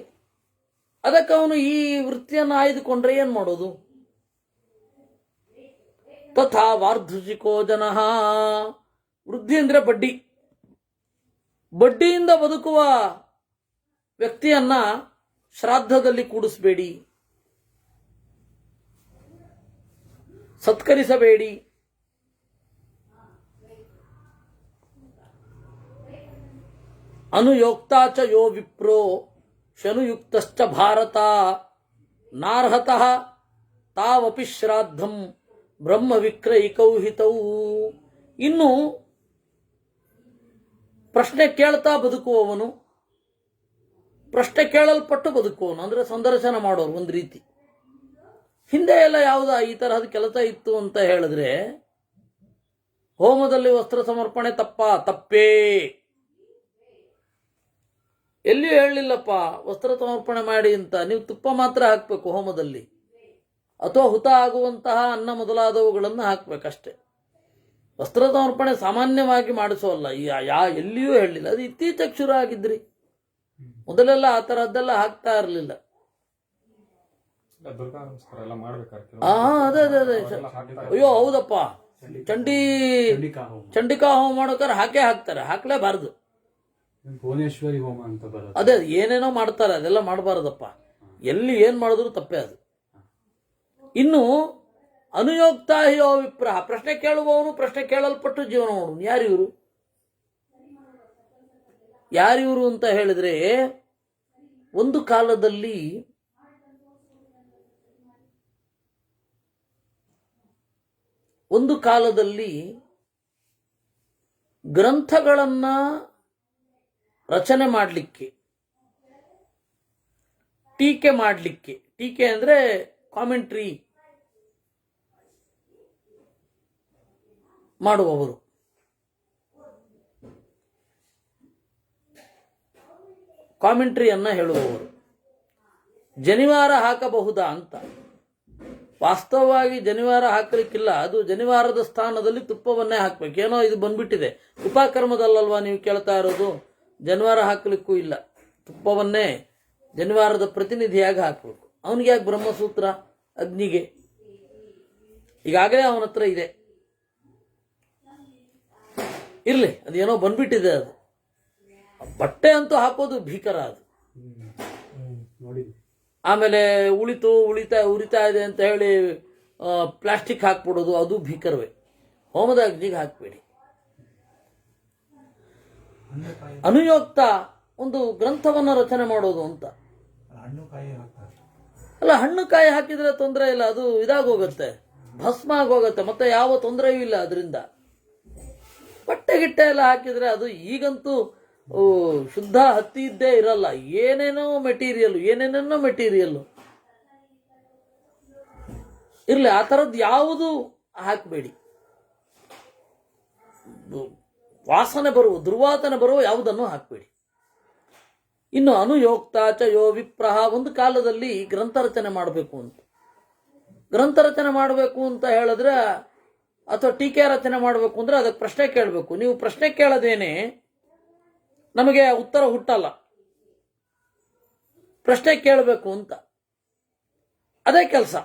A: ಅದಕ್ಕೆ ಅವನು ಈ ವೃತ್ತಿಯನ್ನು ಆಯ್ದುಕೊಂಡ್ರೆ ಏನ್ ಮಾಡೋದು? ತಥಾ ವಾರ್ಧುಷಿಕೋ ಜನಃ. ವೃದ್ಧಿ ಅಂದ್ರೆ ಬಡ್ಡಿ, ಬಡ್ಡಿಯಿಂದ ಬದುಕುವ ವ್ಯಕ್ತಿಯನ್ನ ಶ್ರಾದ್ದದಲ್ಲಿ ಕೂಡಿಸಬೇಡಿ, ಸತ್ಕರಿಸಬೇಡಿ. ಅನುಯೋಕ್ತಾ ಚ ಯೋ ವಿಪ್ರೋ ಶನುಯುಕ್ತಶ್ಚ ಭಾರತ ನಾರ್ಹತಃ ತಾವಪಿ ಶ್ರಾದ್ದಂ ಬ್ರಹ್ಮ ವಿಕ್ರಯಿಕೌ ಹಿತೌ. ಇನ್ನು ಪ್ರಶ್ನೆ ಕೇಳ್ತಾ ಬದುಕುವವನು, ಪ್ರಶ್ನೆ ಕೇಳಲ್ಪಟ್ಟು ಬದುಕುವವನು ಅಂದ್ರೆ ಸಂದರ್ಶನ ಮಾಡೋರು ಒಂದು ರೀತಿ. ಹಿಂದೆ ಎಲ್ಲ ಯಾವುದಾ ಈ ತರಹದ ಕೆಲಸ ಇತ್ತು ಅಂತ ಹೇಳಿದ್ರೆ, ಹೋಮದಲ್ಲಿ ವಸ್ತ್ರ ಸಮರ್ಪಣೆ ತಪ್ಪೇ. ಎಲ್ಲಿಯೂ ಹೇಳಲಿಲ್ಲಪ್ಪ ವಸ್ತ್ರ ಸಮರ್ಪಣೆ ಮಾಡಿ ಅಂತ. ನೀವು ತುಪ್ಪ ಮಾತ್ರ ಹಾಕಬೇಕು ಹೋಮದಲ್ಲಿ, ಅಥವಾ ಹುತ ಆಗುವಂತಹ ಅನ್ನ ಮೊದಲಾದವುಗಳನ್ನು ಹಾಕಬೇಕಷ್ಟೆ. ವಸ್ತ್ರ ಸಮರ್ಪಣೆ ಸಾಮಾನ್ಯವಾಗಿ ಮಾಡಿಸೋಲ್ಲ, ಎಲ್ಲಿಯೂ ಹೇಳಲಿಲ್ಲ. ಅದು ಇತ್ತೀಚೆಗೆ ಶುರು ಆಗಿದ್ರಿ, ಮೊದಲೆಲ್ಲ ಆ ತರದ್ದೆಲ್ಲ ಹಾಕ್ತಾ ಇರಲಿಲ್ಲ. ಅದೇ ಅಯ್ಯೋ ಹೌದಪ್ಪ, ಚಂಡಿಕಾ ಹೋಮ ಮಾಡೋಕಾರ ಹಾಕ್ತಾರೆ, ಹಾಕ್ಲೇಬಾರ್ದು.
C: ಭುವನೇಶ್ವರಿ ಹೋಮ ಅಂತ ಬರುತ್ತೆ,
A: ಅದೇ ಏನೇನೋ ಮಾಡ್ತಾರೆ, ಅದೆಲ್ಲ ಮಾಡಬಾರದಪ್ಪ. ಎಲ್ಲಿ ಏನ್ ಮಾಡಿದ್ರು ತಪ್ಪೇ ಅದು. ಇನ್ನು ಅನುಯೋಕ್ತಾ ಯೋ ವಿಪ್ರಹ, ಪ್ರಶ್ನೆ ಕೇಳುವವನು ಪ್ರಶ್ನೆ ಕೇಳಲ್ಪಟ್ಟು ಜೀವನ ಮಾಡೋನು. ಯಾರಿವರು ಅಂತ ಹೇಳಿದ್ರೆ, ಒಂದು ಕಾಲದಲ್ಲಿ ಗ್ರಂಥಗಳನ್ನ ರಚನೆ ಮಾಡಲಿಕ್ಕೆ, ಟೀಕೆ ಅಂದ್ರೆ ಕಾಮೆಂಟ್ರಿ ಮಾಡುವವರು, ಕಾಮೆಂಟ್ರಿಯನ್ನ ಹೇಳುವವರು ಜನಿವಾರ ಹಾಕಬಹುದಾ ಅಂತ. ವಾಸ್ತವವಾಗಿ ಜನಿವಾರ ಹಾಕಲಿಕ್ಕಿಲ್ಲ, ಅದು ಜನಿವಾರದ ಸ್ಥಾನದಲ್ಲಿ ತುಪ್ಪವನ್ನೇ ಹಾಕ್ಬೇಕು. ಏನೋ ಇದು ಬಂದ್ಬಿಟ್ಟಿದೆ, ಉಪಕರ್ಮದಲ್ಲಲ್ವಾ ನೀವು ಕೇಳ್ತಾ ಇರೋದು. ಜನಿವಾರ ಹಾಕಲಿಕ್ಕೂ ಇಲ್ಲ, ತುಪ್ಪವನ್ನೇ ಜನಿವಾರದ ಪ್ರತಿನಿಧಿಯಾಗಿ ಹಾಕಬೇಕು. ಅವನಿಗೆ ಯಾಕೆ ಬ್ರಹ್ಮಸೂತ್ರ? ಅಗ್ನಿಗೆ. ಈಗಾಗಲೇ ಅವನ ಹತ್ರ ಇದೆ, ಇರ್ಲಿ, ಅದೇನೋ ಬಂದ್ಬಿಟ್ಟಿದೆ. ಅದು ಬಟ್ಟೆ ಅಂತೂ ಹಾಕೋದು ಭೀಕರ ಅದು. ಆಮೇಲೆ ಉರಿತಾ ಇದೆ ಅಂತ ಹೇಳಿ ಪ್ಲಾಸ್ಟಿಕ್ ಹಾಕ್ಬಿಡೋದು, ಅದು ಭೀಕರವೇ. ಹೋಮದ ಅಗ್ನಿಗೆ ಹಾಕಬೇಡಿ. ಅನುಯೋಕ್ತ ಒಂದು ಗ್ರಂಥವನ್ನ ರಚನೆ ಮಾಡೋದು ಅಂತ ಅಲ್ಲ. ಹಣ್ಣು ಕಾಯಿ ಹಾಕಿದ್ರೆ ತೊಂದರೆ ಇಲ್ಲ, ಅದು ಇದಾಗೋಗುತ್ತೆ, ಭಸ್ಮ ಆಗೋಗುತ್ತೆ, ಮತ್ತೆ ಯಾವ ತೊಂದರೆಯೂ ಇಲ್ಲ ಅದರಿಂದ. ಬಟ್ಟೆ ಗಿಟ್ಟೆ ಎಲ್ಲ ಹಾಕಿದ್ರೆ ಅದು ಈಗಂತೂ ಶುದ್ಧ ಹತ್ತಿ ಇದ್ದೇ ಇರಲ್ಲ, ಏನೇನೋ ಮೆಟೀರಿಯಲ್ ಇರ್ಲಿ. ಆ ಥರದ್ದು ಯಾವುದು ಹಾಕಬೇಡಿ. ದುರ್ವಾಸನೆ ಬರುವ ಯಾವುದನ್ನು ಹಾಕಬೇಡಿ. ಇನ್ನು ಅನುಯೋಕ್ತಾ ಚ ಯೋ ವಿಪ್ರಹ, ಒಂದು ಕಾಲದಲ್ಲಿ ಗ್ರಂಥ ರಚನೆ ಮಾಡಬೇಕು ಅಂತ ಹೇಳಿದ್ರೆ, ಅಥವಾ ಟೀಕೆ ರಚನೆ ಮಾಡಬೇಕು ಅಂದ್ರೆ ಅದಕ್ಕೆ ಪ್ರಶ್ನೆ ಕೇಳಬೇಕು. ನೀವು ಪ್ರಶ್ನೆ ಕೇಳದೇನೆ ನಮಗೆ ಉತ್ತರ ಹುಟ್ಟಲ್ಲ. ಪ್ರಶ್ನೆ ಕೇಳಬೇಕು ಅಂತ, ಅದೇ ಕೆಲಸ.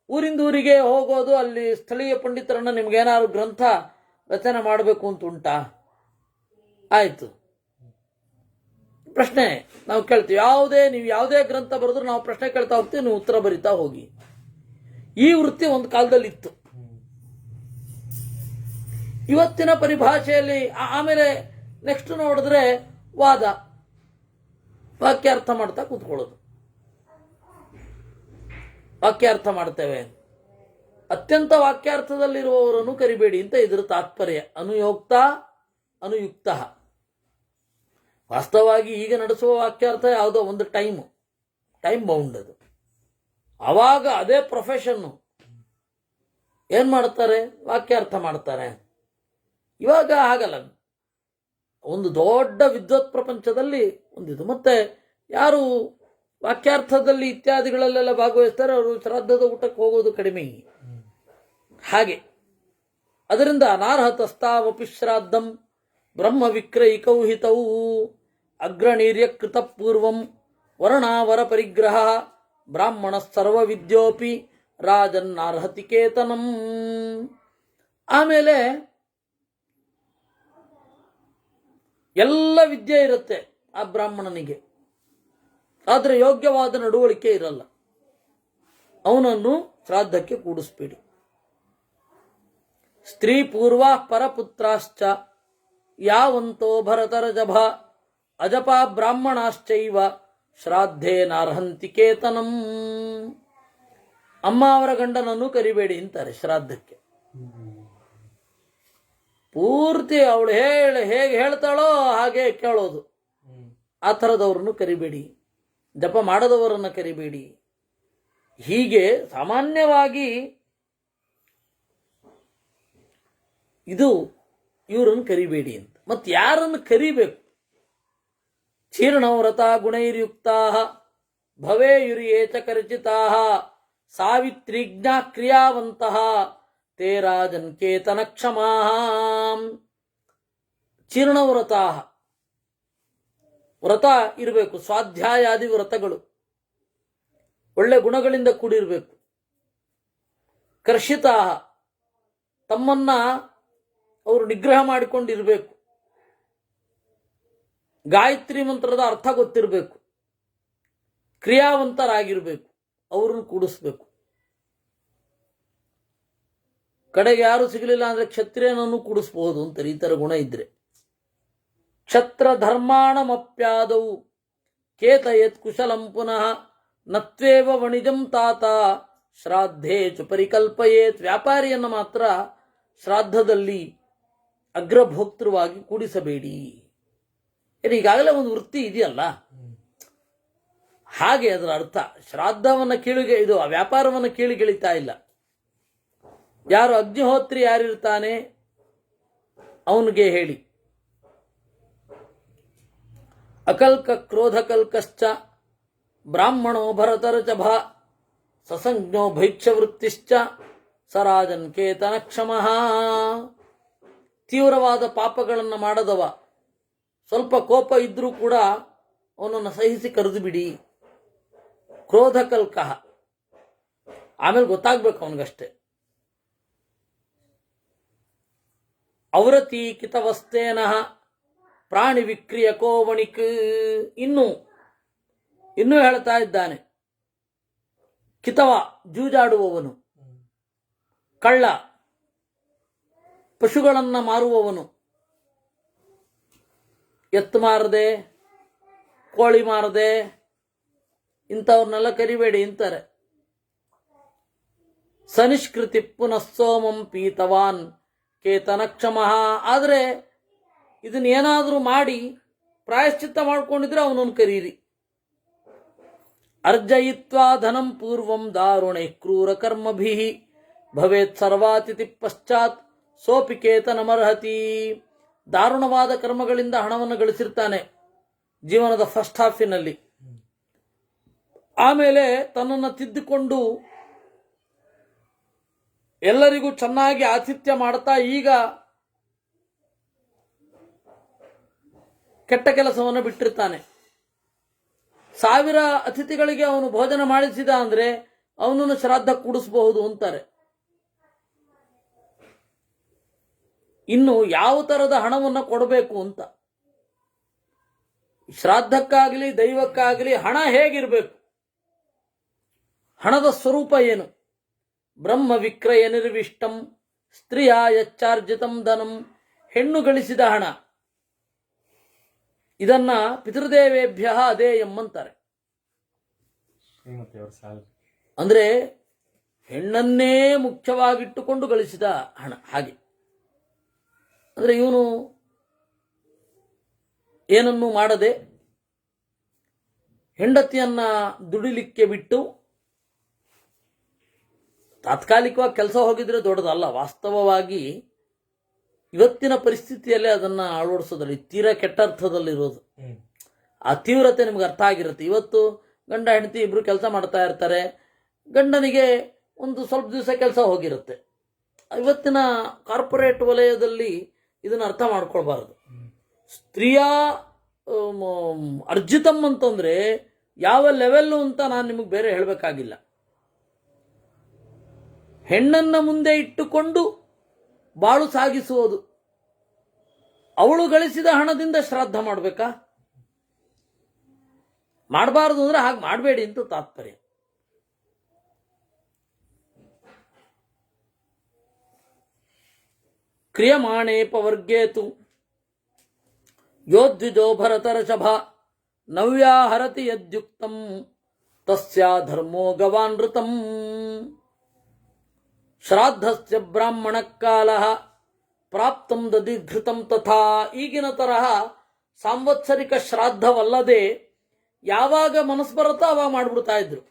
A: ಊರಿಂದ ಊರಿಗೆ ಹೋಗೋದು, ಅಲ್ಲಿ ಸ್ಥಳೀಯ ಪಂಡಿತರನ್ನ ನಿಮ್ಗೇನಾದ್ರು ಗ್ರಂಥ ರಚನೆ ಮಾಡಬೇಕು ಅಂತ ಉಂಟಾ? ಆಯ್ತು, ಪ್ರಶ್ನೆ ನಾವು ಕೇಳ್ತೀವಿ. ನೀವು ಯಾವುದೇ ಗ್ರಂಥ ಬರೆದ್ರು ನಾವು ಪ್ರಶ್ನೆ ಕೇಳ್ತಾ ಹೋಗ್ತೀವಿ, ನೀವು ಉತ್ತರ ಬರಿತಾ ಹೋಗಿ. ಈ ವೃತ್ತಿ ಒಂದು ಕಾಲದಲ್ಲಿ ಇತ್ತು. ಇವತ್ತಿನ ಪರಿಭಾಷೆಯಲ್ಲಿ ಆಮೇಲೆ ನೆಕ್ಸ್ಟ್ ನೋಡಿದ್ರೆ ವಾದ, ವಾಕ್ಯಾರ್ಥ ಮಾಡ್ತಾ ಕೂತ್ಕೊಳ್ಳೋದು. ವಾಕ್ಯಾರ್ಥ ಮಾಡ್ತೇವೆ, ಅತ್ಯಂತ ವಾಕ್ಯಾರ್ಥದಲ್ಲಿರುವವರನ್ನು ಕರಿಬೇಡಿ ಅಂತ ಇದರ ತಾತ್ಪರ್ಯ. ಅನುಯೋಕ್ತ ಅನುಯುಕ್ತ. ವಾಸ್ತವವಾಗಿ ಈಗ ನಡೆಸುವ ವಾಕ್ಯಾರ್ಥ ಯಾವುದೋ ಒಂದು ಟೈಮ್ ಬೌಂಡ್ ಅದು. ಆವಾಗ ಅದೇ ಪ್ರೊಫೆಷನ್ನು ಏನ್ ಮಾಡ್ತಾರೆ, ವಾಕ್ಯಾರ್ಥ ಮಾಡ್ತಾರೆ. ಇವಾಗ ಹಾಗಲ್ಲ. ಒಂದು ದೊಡ್ಡ ವಿದ್ವತ್ ಪ್ರಪಂಚದಲ್ಲಿ ಒಂದಿದು. ಮತ್ತೆ ಯಾರು ವಾಕ್ಯಾರ್ಥದಲ್ಲಿ ಇತ್ಯಾದಿಗಳಲ್ಲೆಲ್ಲ ಭಾಗವಹಿಸ್ತಾರೆ ಅವರು ಶ್ರಾದ್ದದ ಊಟಕ್ಕೆ ಹೋಗೋದು ಕಡಿಮೆ. ಹಾಗೆ ಅದರಿಂದ ಅನಾರ್ಹತಸ್ತಾವಪಿ ಶ್ರಾದ್ದಂ ಬ್ರಹ್ಮ ವಿಕ್ರಯಿಕೌ ಹಿತೌ ಅಗ್ರನೀರ್ಯ ಕೃತ ಪೂರ್ವಂ ವರ್ಣಾವರ ಪರಿಗ್ರಹ ಬ್ರಾಹ್ಮಣ ಸರ್ವ ವಿದ್ಯೋಪಿ ರಾಜನ್ನಾರ್ಹತಿ ಕೇತನಂ. ಆಮೇಲೆ ಎಲ್ಲ ವಿದ್ಯೆ ಇರುತ್ತೆ ಆ ಬ್ರಾಹ್ಮಣನಿಗೆ, ಆದರೆ ಯೋಗ್ಯವಾದ ನಡವಳಿಕೆ ಇರಲ್ಲ. ಅವನನ್ನು ಶ್ರಾದ್ದಕ್ಕೆ ಕೂಡಿಸ್ಬೇಡಿ. ಸ್ತ್ರೀ ಪೂರ್ವ ಪರಪುತ್ರಾಶ್ಚ ಯಾವಂತೋ ಭರತರಜಭ ಅಜಪ ಬ್ರಾಹ್ಮಣಾಶ್ಚೈವ ಶ್ರಾದ್ಧೇ ನಾರ್ಹಂತಿ ಕೇತನಂ. ಅಮ್ಮ ಅವರ ಗಂಡನನ್ನು ಕರಿಬೇಡಿ ಅಂತಾರೆ ಶ್ರಾದ್ದಕ್ಕೆ. ಪೂರ್ತಿ ಅವಳು ಹೇಗೆ ಹೇಳ್ತಾಳೋ ಹಾಗೆ ಕೇಳೋದು. ಆ ಥರದವ್ರನ್ನು ಕರಿಬೇಡಿ, ಜಪ ಮಾಡದವರನ್ನು ಕರಿಬೇಡಿ. ಹೀಗೆ ಸಾಮಾನ್ಯವಾಗಿ ಇದು ಇವರನ್ನು ಕರಿಬೇಡಿ ಅಂತ. ಮತ್ತೆ ಯಾರನ್ನು ಕರಿಬೇಕು? ಚೀರ್ಣವ್ರತ ಗುಣೈರ್ಯುಕ್ತಾ ಭವೇಯುರಿಯೇಚ ಕರ್ಚಿತಾ ಸಾವಿತ್ರಿಜ್ಞಾ ಕ್ರಿಯಾವಂತಹ ತೇ ರಾಜನ್ ಕೇತನ ಕ್ಷಮಾ. ಚೀರ್ಣವ್ರತ ವ್ರತ ಇರಬೇಕು, ಸ್ವಾಧ್ಯಾಯಾದಿ ವ್ರತಗಳು ಒಳ್ಳೆ ಗುಣಗಳಿಂದ ಕೂಡಿರಬೇಕು. ಕರ್ಷಿತಾ ತಮ್ಮನ್ನ ಅವರು ನಿಗ್ರಹ ಮಾಡಿಕೊಂಡಿರಬೇಕು. ಗಾಯತ್ರಿ ಮಂತ್ರದ ಅರ್ಥ ಗೊತ್ತಿರಬೇಕು. ಕ್ರಿಯಾವಂತರಾಗಿರ್ಬೇಕು. ಅವ್ರನ್ನ ಕೂಡಿಸ್ಬೇಕು. ಕಡೆಗೆ ಯಾರು ಸಿಗಲಿಲ್ಲ ಅಂದ್ರೆ ಕ್ಷತ್ರಿಯನನ್ನು ಕೂಡಿಸಬಹುದು ಅಂತಾರೆ, ಈ ತರ ಗುಣ ಇದ್ರೆ. ಕ್ಷತ್ರ ಧರ್ಮಾಣಮಪ್ಯಾದವು ಕೇತಯತ್ ಕುಶಲಂ ಪುನಃ ನತ್ವೇವ ವಣಿಜಂ ತಾತ ಶ್ರಾದ್ಧೇ ಚು ಪರಿಕಲ್ಪಯೇತ್. ವ್ಯಾಪಾರಿಯನ್ನು ಮಾತ್ರ ಶ್ರಾದ್ದದಲ್ಲಿ ಅಗ್ರಭೋಕ್ತೃವಾಗಿ ಕೂಡಿಸಬೇಡಿ. ಈಗಾಗಲೇ ಒಂದು ವೃತ್ತಿ ಇದೆಯಲ್ಲ, ಹಾಗೆ ಅದರ ಅರ್ಥ. ಶ್ರಾದ್ದವನ್ನು ಇದು ವ್ಯಾಪಾರವನ್ನು ಕೀಳಿಗೆಳಿತಾ ಇಲ್ಲ. ಯಾರು ಅಗ್ನಿಹೋತ್ರಿ ಯಾರಿರ್ತಾನೆ ಅವನಿಗೆ ಹೇಳಿ. ಅಕಲ್ಕ ಕ್ರೋಧಕಲ್ಕಶ್ಚ ಬ್ರಾಹ್ಮಣೋ ಭರತರಚಭ ಸಸಂಜ್ಞೋ ಭೈಕ್ಷವೃತ್ತಿಶ್ಚ ಸರಾಜನ್ ಕೇತನ ಕ್ಷಮಃ. ತೀವ್ರವಾದ ಪಾಪಗಳನ್ನು ಮಾಡದವ, ಸ್ವಲ್ಪ ಕೋಪ ಇದ್ರೂ ಕೂಡ ಅವನನ್ನು ಸಹಿಸಿ ಕರೆದು ಬಿಡಿ. ಕ್ರೋಧಕಲ್ಕ ಆಮೇಲೆ ಗೊತ್ತಾಗ್ಬೇಕು ಅವನಿಗಷ್ಟೇ. ಅವರತಿ ಕಿತವಸ್ತೇನ ಪ್ರಾಣಿ ವಿಕ್ರಿಯಕೋ ವಣಿಕ್. ಇನ್ನೂ ಹೇಳ್ತಾ ಇದ್ದಾನೆ. ಕಿತವ ಜೂಜಾಡುವವನು, ಕಳ್ಳ, ಪಶುಗಳನ್ನ ಮಾರುವವನು, ಎತ್ತು ಮಾರದೆ, ಕೋಳಿ ಮಾರದೆ, ಇಂಥವ್ರನ್ನೆಲ್ಲ ಕರಿಬೇಡಿ ಅಂತಾರೆ. ಸನಿಷ್ಕೃತಿ ಪುನಃ ಸೋಮಂ ಪೀತವಾನ್ ಕೇತನ ಕ್ಷಮಃ. ಆದರೆ ಇದನ್ನೇನಾದರೂ ಮಾಡಿ ಪ್ರಾಯಶ್ಚಿತ್ತ ಮಾಡ್ಕೊಂಡಿದ್ರೆ ಅವನನ್ನು ಕರೀರಿ. ಅರ್ಜಯಿತ್ವಾ ಧನಂ ಪೂರ್ವಂ ದಾರುಣೈ ಕ್ರೂರ ಕರ್ಮಭಿ ಭವೇತ್ ಸರ್ವಾತಿಥಿ ಪಶ್ಚಾತ್ ಸೋಪಿ ಕೇತನಮರ್ಹತಿ. ದಾರುಣವಾದ ಕರ್ಮಗಳಿಂದ ಹಣವನ್ನು ಗಳಿಸಿರ್ತಾನೆ ಜೀವನದ ಫಸ್ಟ್ ಹಾಫಿನಲ್ಲಿ. ಆಮೇಲೆ ತನ್ನನ್ನು ತಿದ್ದುಕೊಂಡು ಎಲ್ಲರಿಗೂ ಚೆನ್ನಾಗಿ ಆತಿಥ್ಯ ಮಾಡ್ತಾ ಈಗ ಕೆಟ್ಟ ಕೆಲಸವನ್ನು ಬಿಟ್ಟಿರ್ತಾನೆ. 1000 ಅತಿಥಿಗಳಿಗೆ ಅವನು ಭೋಜನ ಮಾಡಿಸಿದ ಅಂದ್ರೆ ಅವನನ್ನು ಶ್ರಾದ್ದ ಕೂಡಿಸಬಹುದು ಅಂತಾರೆ. ಇನ್ನು ಯಾವ ತರದ ಹಣವನ್ನು ಕೊಡಬೇಕು ಅಂತ, ಶ್ರಾದ್ದಕ್ಕಾಗಲಿ ದೈವಕ್ಕಾಗಲಿ ಹಣ ಹೇಗಿರಬೇಕು, ಹಣದ ಸ್ವರೂಪ ಏನು, ಬ್ರಹ್ಮ ವಿಕ್ರಯ ನಿರ್ವಿಷ್ಟಂ ಸ್ತ್ರೀಯ ಯಚ್ಚಾರ್ಜಿತಂ ಧನಂ. ಹೆಣ್ಣು ಗಳಿಸಿದ ಹಣ, ಇದನ್ನ ಪಿತೃದೇವೇಭ್ಯ ಅದೇಯಂ ಅಂತಾರೆ.
B: ಶ್ರೀಮತಿಯವ್ರ ಸ್ಯಾಲ್ರಿ.
A: ಅಂದ್ರೆ ಹೆಣ್ಣನ್ನೇ ಮುಖ್ಯವಾಗಿಟ್ಟುಕೊಂಡು ಗಳಿಸಿದ ಹಣ. ಹಾಗೆ ಅಂದ್ರೆ ಇವನು ಏನನ್ನೂ ಮಾಡದೆ ಹೆಂಡತಿಯನ್ನ ದುಡಿಲಿಕ್ಕೆ ಬಿಟ್ಟು, ತಾತ್ಕಾಲಿಕವಾಗಿ ಕೆಲಸ ಹೋಗಿದ್ರೆ ದೊಡ್ಡದಲ್ಲ, ವಾಸ್ತವವಾಗಿ ಇವತ್ತಿನ ಪರಿಸ್ಥಿತಿಯಲ್ಲೇ ಅದನ್ನ ಅಳವಡಿಸೋದ್ರಲ್ಲಿ ತೀರಾ ಕೆಟ್ಟ ಅರ್ಥದಲ್ಲಿರೋದು. ಆ ತೀವ್ರತೆ ನಿಮ್ಗೆ ಅರ್ಥ ಆಗಿರುತ್ತೆ. ಇವತ್ತು ಗಂಡ ಹೆಂಡತಿ ಇಬ್ರು ಕೆಲಸ ಮಾಡ್ತಾ ಇರ್ತಾರೆ, ಗಂಡನಿಗೆ ಒಂದು ಸ್ವಲ್ಪ ದಿವಸ ಕೆಲಸ ಹೋಗಿರುತ್ತೆ. ಇವತ್ತಿನ ಕಾರ್ಪೊರೇಟ್ ವಲಯದಲ್ಲಿ ಇದನ್ನು ಅರ್ಥ ಮಾಡ್ಕೊಳ್ಬಾರ್ದು. ಸ್ತ್ರೀಯ ಅರ್ಜಿತಂ ಅಂತಂದ್ರೆ ಯಾವ ಲೆವೆಲ್ಲು ಅಂತ ನಾನು ನಿಮಗೆ ಬೇರೆ ಹೇಳಬೇಕಾಗಿಲ್ಲ. ಹೆಣ್ಣನ್ನ ಮುಂದೆ ಇಟ್ಟುಕೊಂಡು ಬಾಳು ಸಾಗಿಸುವುದು. ಅವಳು ಗಳಿಸಿದ ಹಣದಿಂದ ಶ್ರಾದ್ದ ಮಾಡಬೇಕಾ? ಮಾಡಬಾರದು ಅಂದ್ರೆ ಹಾಗೆ ಮಾಡಬೇಡಿ ಅಂತ ತಾತ್ಪರ್ಯ. ಕ್ರಿಯಮಾಣೇಪವರ್ಗೇತು ಯೋದ್ವಿಜೋ ಭರತರಷಭ ನವ್ಯಾಹರತಿ ಯದ್ಯುಕ್ತಂ ತಸ್ಯ ಧರ್ಮೋ ಗವಾನೃತಂ. ಶ್ರಾದ್ದಸ್ಯ ಬ್ರಾಹ್ಮಣ ಕಾಲ ಪ್ರಾಪ್ತಂ ದಧಿಘೃತಂ ತಥಾ. ಈಗಿನ ತರಹ ಸಾಂವತ್ಸರಿಕ ಶ್ರಾದ್ದವಲ್ಲದೆ ಯಾವಾಗ ಮನಸ್ಸು ಬರುತ್ತೋ ಅವಾಗ ಮಾಡಿಬಿಡ್ತಾ ಇದ್ರು.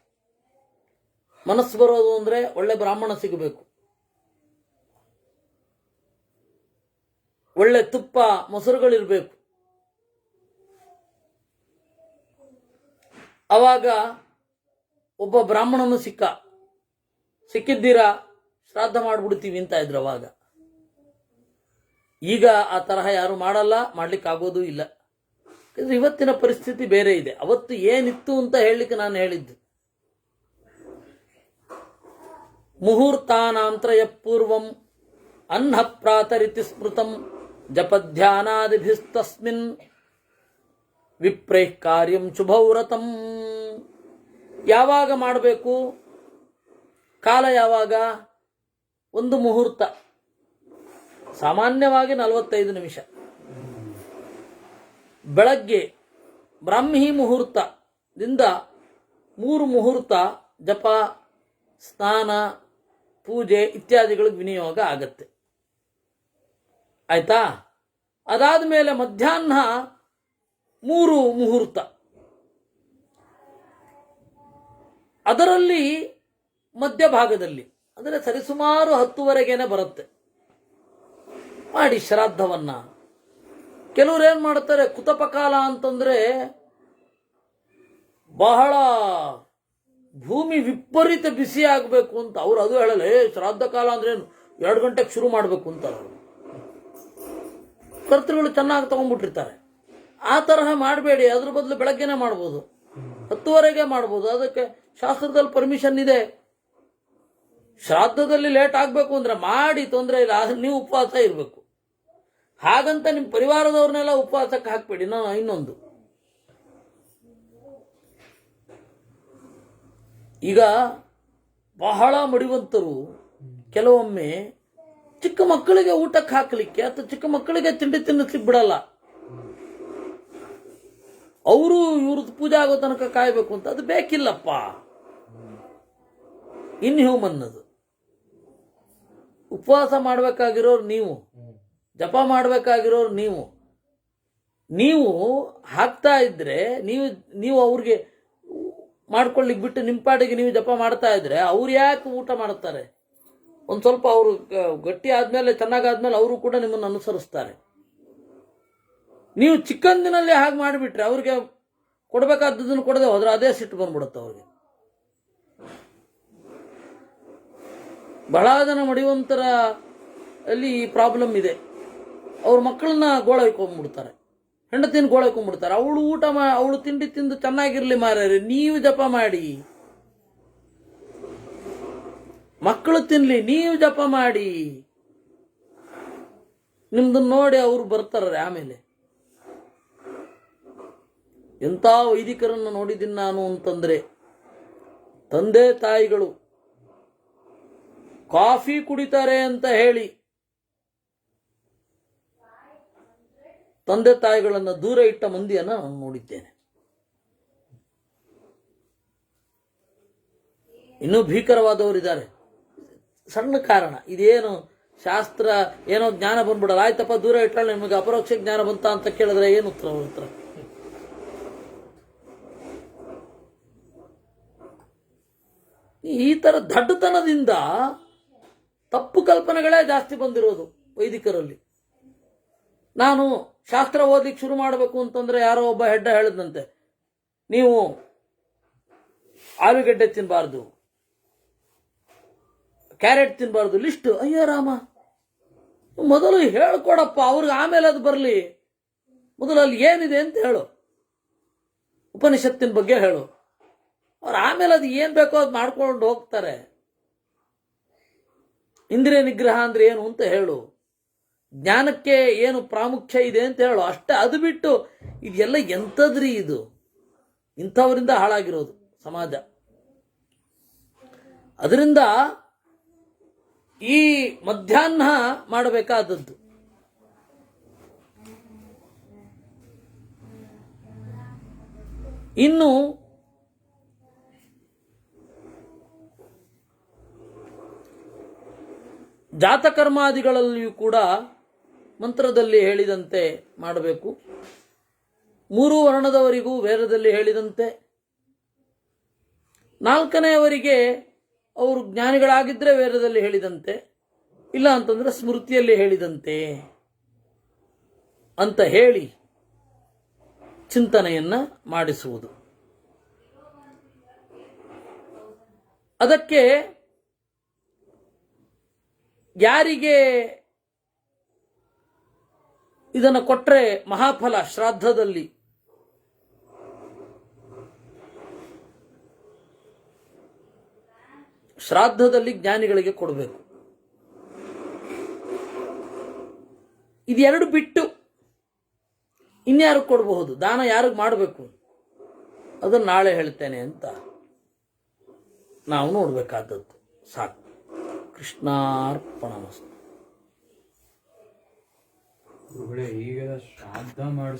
A: ಮನಸ್ಸು ಬರೋದು ಅಂದ್ರೆ ಒಳ್ಳೆ ಬ್ರಾಹ್ಮಣ ಸಿಗಬೇಕು, ಒಳ್ಳೆ ತುಪ್ಪ ಮೊಸರುಗಳಿರ್ಬೇಕು. ಅವಾಗ ಒಬ್ಬ ಬ್ರಾಹ್ಮಣನು ಸಿಕ್ಕಿದ್ದೀರಾ ಶ್ರಾದ್ದ ಮಾಡಿಬಿಡ್ತೀವಿ ಅಂತ ಇದ್ರು ಅವಾಗ. ಈಗ ಆ ತರಹ ಯಾರು ಮಾಡಲ್ಲ, ಮಾಡ್ಲಿಕ್ಕಾಗೋದು ಇಲ್ಲ. ಇವತ್ತಿನ ಪರಿಸ್ಥಿತಿ ಬೇರೆ ಇದೆ. ಅವತ್ತು ಏನಿತ್ತು ಅಂತ ಹೇಳಲಿಕ್ಕೆ ನಾನು ಹೇಳಿದ್ದು. ಮುಹೂರ್ತಾನಾಂತ್ರಯ ಪೂರ್ವಂ ಅನ್ನ ಪ್ರಾತರಿತಿ ಸ್ಮೃತಂ ಜಪಧ್ಯಾನಾದಿಭಿಸ್ತಸ್ಮಿನ್ ವಿಪ್ರೈಃ ಕಾರ್ಯಂ ಶುಭವ್ರತಂ. ಯಾವಾಗ ಮಾಡಬೇಕು? ಕಾಲ ಯಾವಾಗ? ಒಂದು ಮುಹೂರ್ತ, ಸಾಮಾನ್ಯವಾಗಿ 45 ನಿಮಿಷ. ಬೆಳಗ್ಗೆ ಬ್ರಾಹ್ಮಿ ಮುಹೂರ್ತದಿಂದ 3 ಮುಹೂರ್ತ ಜಪ, ಸ್ನಾನ, ಪೂಜೆ ಇತ್ಯಾದಿಗಳಿಗೆ ವಿನಿಯೋಗ ಆಗತ್ತೆ. ಆಯ್ತಾ? ಅದಾದ ಮೇಲೆ ಮಧ್ಯಾಹ್ನ 3 ಮುಹೂರ್ತ. ಅದರಲ್ಲಿ ಮಧ್ಯಭಾಗದಲ್ಲಿ ಅಂದರೆ ಸರಿಸುಮಾರು 10ವರೆಗೇನೆ ಬರುತ್ತೆ. ಮಾಡಿ ಶ್ರಾದ್ದವನ್ನ. ಕೆಲವ್ರು ಏನ್ ಮಾಡ್ತಾರೆ, ಕುತಪಕಾಲ ಅಂತಂದ್ರೆ ಬಹಳ ಭೂಮಿ ವಿಪರೀತ ಬಿಸಿ ಆಗಬೇಕು ಅಂತ ಅವ್ರು ಅದು ಹೇಳಲ್ಲ. ಶ್ರಾದ್ದ ಕಾಲ ಅಂದ್ರೆ 2 ಗಂಟೆಗೆ ಶುರು ಮಾಡಬೇಕು ಅಂತ ಅವರು ಕರ್ತೃಗಳು ಚೆನ್ನಾಗಿ ತಗೊಂಡ್ಬಿಟ್ಟಿರ್ತಾರೆ. ಆ ತರಹ ಮಾಡಬೇಡಿ. ಅದ್ರ ಬದಲು ಬೆಳಗ್ಗೆನೆ ಮಾಡ್ಬೋದು, 10ವರೆಗೆ ಮಾಡ್ಬೋದು. ಅದಕ್ಕೆ ಶಾಸ್ತ್ರದಲ್ಲಿ ಪರ್ಮಿಷನ್ ಇದೆ. ಶ್ರಾದ್ದದಲ್ಲಿ ಲೇಟ್ ಆಗಬೇಕು ಅಂದ್ರೆ ಮಾಡಿ, ತೊಂದರೆ ಇಲ್ಲ. ನೀವು ಉಪವಾಸ ಇರಬೇಕು. ಹಾಗಂತ ನಿಮ್ಮ ಪರಿವಾರದವ್ರನ್ನೆಲ್ಲ ಉಪವಾಸಕ್ಕೆ ಹಾಕ್ಬೇಡಿ. ಇನ್ನೊಂದು, ಈಗ ಬಹಳ ಮಡಿವಂತರು ಕೆಲವೊಮ್ಮೆ ಚಿಕ್ಕ ಮಕ್ಕಳಿಗೆ ಊಟಕ್ಕೆ ಹಾಕಲಿಕ್ಕೆ ಅಥವಾ ಚಿಕ್ಕ ಮಕ್ಕಳಿಗೆ ತಿಂಡಿ ತಿನ್ನಿಸ್ಲಿಕ್ಕೆ ಬಿಡಲ್ಲ. ಅವರು ಇವ್ರದ್ದು ಪೂಜೆ ಆಗೋ ತನಕ ಕಾಯಬೇಕು ಅಂತ. ಅದು ಬೇಕಿಲ್ಲಪ್ಪ. ಇನ್ಹ್ಯೂಮನ್ ಅದು. ಉಪವಾಸ ಮಾಡಬೇಕಾಗಿರೋರು ನೀವು, ಜಪ ಮಾಡಬೇಕಾಗಿರೋರು ನೀವು. ನೀವು ಹಾಕ್ತಾ ಇದ್ರೆ ನೀವು ಅವ್ರಿಗೆ ಮಾಡ್ಕೊಳ್ಳಿಕ್ ಬಿಟ್ಟು ನಿಮ್ಮ ಪಾಡಿಗೆ ನೀವು ಜಪ ಮಾಡ್ತಾ ಇದ್ರೆ ಅವ್ರು ಯಾಕೆ ಊಟ ಮಾಡ್ತಾರೆ? ಒಂದು ಸ್ವಲ್ಪ ಅವರು ಗಟ್ಟಿ ಆದ್ಮೇಲೆ, ಚೆನ್ನಾಗಾದ್ಮೇಲೆ ಅವರು ಕೂಡ ನಿಮ್ಮನ್ನು ಅನುಸರಿಸ್ತಾರೆ. ನೀವು ಚಿಕ್ಕಂದಿನಲ್ಲಿ ಹಾಗೆ ಮಾಡಿಬಿಟ್ರೆ ಅವ್ರಿಗೆ ಕೊಡಬೇಕಾದದನ್ನು ಕೊಡದೆ ಹೋದ್ರೆ ಅದೇ ಸಿಟ್ಟು ಬಂದ್ಬಿಡುತ್ತೆ ಅವ್ರಿಗೆ. ಬಹಳ ಜನ ಮಡಿವಂತರ ಅಲ್ಲಿ ಈ ಪ್ರಾಬ್ಲಮ್ ಇದೆ. ಅವ್ರ ಮಕ್ಕಳನ್ನ ಗೋಳೈಕೊಂಡ್ಬಿಡ್ತಾರೆ, ಹೆಂಡತಿನ ಗೋಳೈಕೊಂಡ್ಬಿಡ್ತಾರೆ. ಅವಳು ತಿಂಡಿ ತಿಂದು ಚೆನ್ನಾಗಿರ್ಲಿ ಮಾರ್ಯಾರೆ, ನೀವು ಜಪ ಮಾಡಿ. ಮಕ್ಕಳು ತಿನ್ಲಿ, ನೀವು ಜಪ ಮಾಡಿ. ನಿಮ್ದನ್ನ ನೋಡಿ ಅವ್ರು ಬರ್ತಾರೆ ಆಮೇಲೆ. ಎಂಥ ವೈದಿಕರನ್ನು ನೋಡಿದ್ದೀನಿ ನಾನು ಅಂತಂದ್ರೆ, ತಂದೆ ತಾಯಿಗಳು ಕಾಫಿ ಕುಡಿತಾರೆ ಅಂತ ಹೇಳಿ ತಂದೆ ತಾಯಿಗಳನ್ನು ದೂರ ಇಟ್ಟ ಮಂದಿಯನ್ನು ನಾನು ನೋಡಿದ್ದೇನೆ. ಇನ್ನೂ ಭೀಕರವಾದವರಿದ್ದಾರೆ. ಸಣ್ಣ ಕಾರಣ, ಇದೇನು ಶಾಸ್ತ್ರ ಏನೋ ಜ್ಞಾನ ಬಂದ್ಬಿಡಲ್ಲ, ಆಯ್ತಪ್ಪ ದೂರ ಇಟ್ಟಲ್ಲ ನಿಮಗೆ ಅಪರೋಕ್ಷ ಜ್ಞಾನ ಬಂತ ಅಂತ ಕೇಳಿದ್ರೆ ಏನು ಉತ್ತರ ಅವ್ರ ಹತ್ರ? ಈ ತರ ದಡ್ಡತನದಿಂದ ತಪ್ಪು ಕಲ್ಪನೆಗಳೇ ಜಾಸ್ತಿ ಬಂದಿರೋದು ವೈದಿಕರಲ್ಲಿ. ನಾನು ಶಾಸ್ತ್ರ ಓದ್ಲಿಕ್ಕೆ ಶುರು ಮಾಡಬೇಕು ಅಂತಂದ್ರೆ ಯಾರೋ ಒಬ್ಬ ಹೆಡ್ಡ ಹೇಳಿದಂತೆ, ನೀವು ಆಲೂಗೆಡ್ಡೆ ತಿನ್ನಬಾರ್ದು, ಕ್ಯಾರೆಟ್ ತಿನ್ನಬಾರ್ದು, ಲಿಸ್ಟ್. ಅಯ್ಯೋ ರಾಮ, ಮೊದಲು ಹೇಳ್ಕೊಡಪ್ಪ, ಅವ್ರಿಗೆ ಆಮೇಲೆ ಅದು ಬರಲಿ. ಮೊದಲು ಅಲ್ಲಿ ಏನಿದೆ ಅಂತ ಹೇಳು, ಉಪನಿಷತ್ತಿನ ಬಗ್ಗೆ ಹೇಳು. ಅವ್ರು ಆಮೇಲೆ ಅದು ಏನ್ ಬೇಕೋ ಅದು ಮಾಡ್ಕೊಂಡು ಹೋಗ್ತಾರೆ. ಇಂದ್ರಿಯ ನಿಗ್ರಹ ಅಂದ್ರೆ ಏನು ಅಂತ ಹೇಳು, ಜ್ಞಾನಕ್ಕೆ ಏನು ಪ್ರಾಮುಖ್ಯ ಇದೆ ಅಂತ ಹೇಳು ಅಷ್ಟೇ. ಅದು ಬಿಟ್ಟು ಇದೆಲ್ಲ ಎಂಥದ್ರಿ ಇದು? ಇಂಥವರಿಂದ ಹಾಳಾಗಿರೋದು ಸಮಾಜ. ಅದರಿಂದ ಈ ಮಧ್ಯಾಹ್ನ ಮಾಡಬೇಕಾದದ್ದು ಇನ್ನು ಜಾತಕರ್ಮಾದಿಗಳಲ್ಲಿಯೂ ಕೂಡ ಮಂತ್ರದಲ್ಲಿ ಹೇಳಿದಂತೆ ಮಾಡಬೇಕು. 3 ವರ್ಣದವರಿಗೂ ವೇದದಲ್ಲಿ ಹೇಳಿದಂತೆ, 4ನೆಯವರಿಗೆ ಅವರು ಜ್ಞಾನಿಗಳಾಗಿದ್ದರೆ ವೇದದಲ್ಲಿ ಹೇಳಿದಂತೆ, ಇಲ್ಲ ಅಂತಂದ್ರೆ ಸ್ಮೃತಿಯಲ್ಲಿ ಹೇಳಿದಂತೆ ಅಂತ ಹೇಳಿ ಚಿಂತನೆಯನ್ನ ಮಾಡಿಸುವುದು. ಅದಕ್ಕೆ ಯಾರಿಗೆ ಇದನ್ನು ಕೊಟ್ರೆ ಮಹಾಫಲ, ಶ್ರಾದ್ದದಲ್ಲಿ ಜ್ಞಾನಿಗಳಿಗೆ ಕೊಡಬೇಕು. ಇದೆರಡು ಬಿಟ್ಟು ಇನ್ಯಾರು ಕೊಡಬಹುದು? ದಾನ ಯಾರಿಗೆ ಮಾಡಬೇಕು ಅದನ್ನು ನಾಳೆ ಹೇಳ್ತೇನೆ ಅಂತ ನಾವು ನೋಡಬೇಕಾದದ್ದು. ಸಾಕು. ಕೃಷ್ಣಾರ್ಪಣಮಸ್ತು.
C: ಗುರುಗಳೇ, ಈಗ ಶ್ರಾದ್ದ ಮಾಡಿಸ್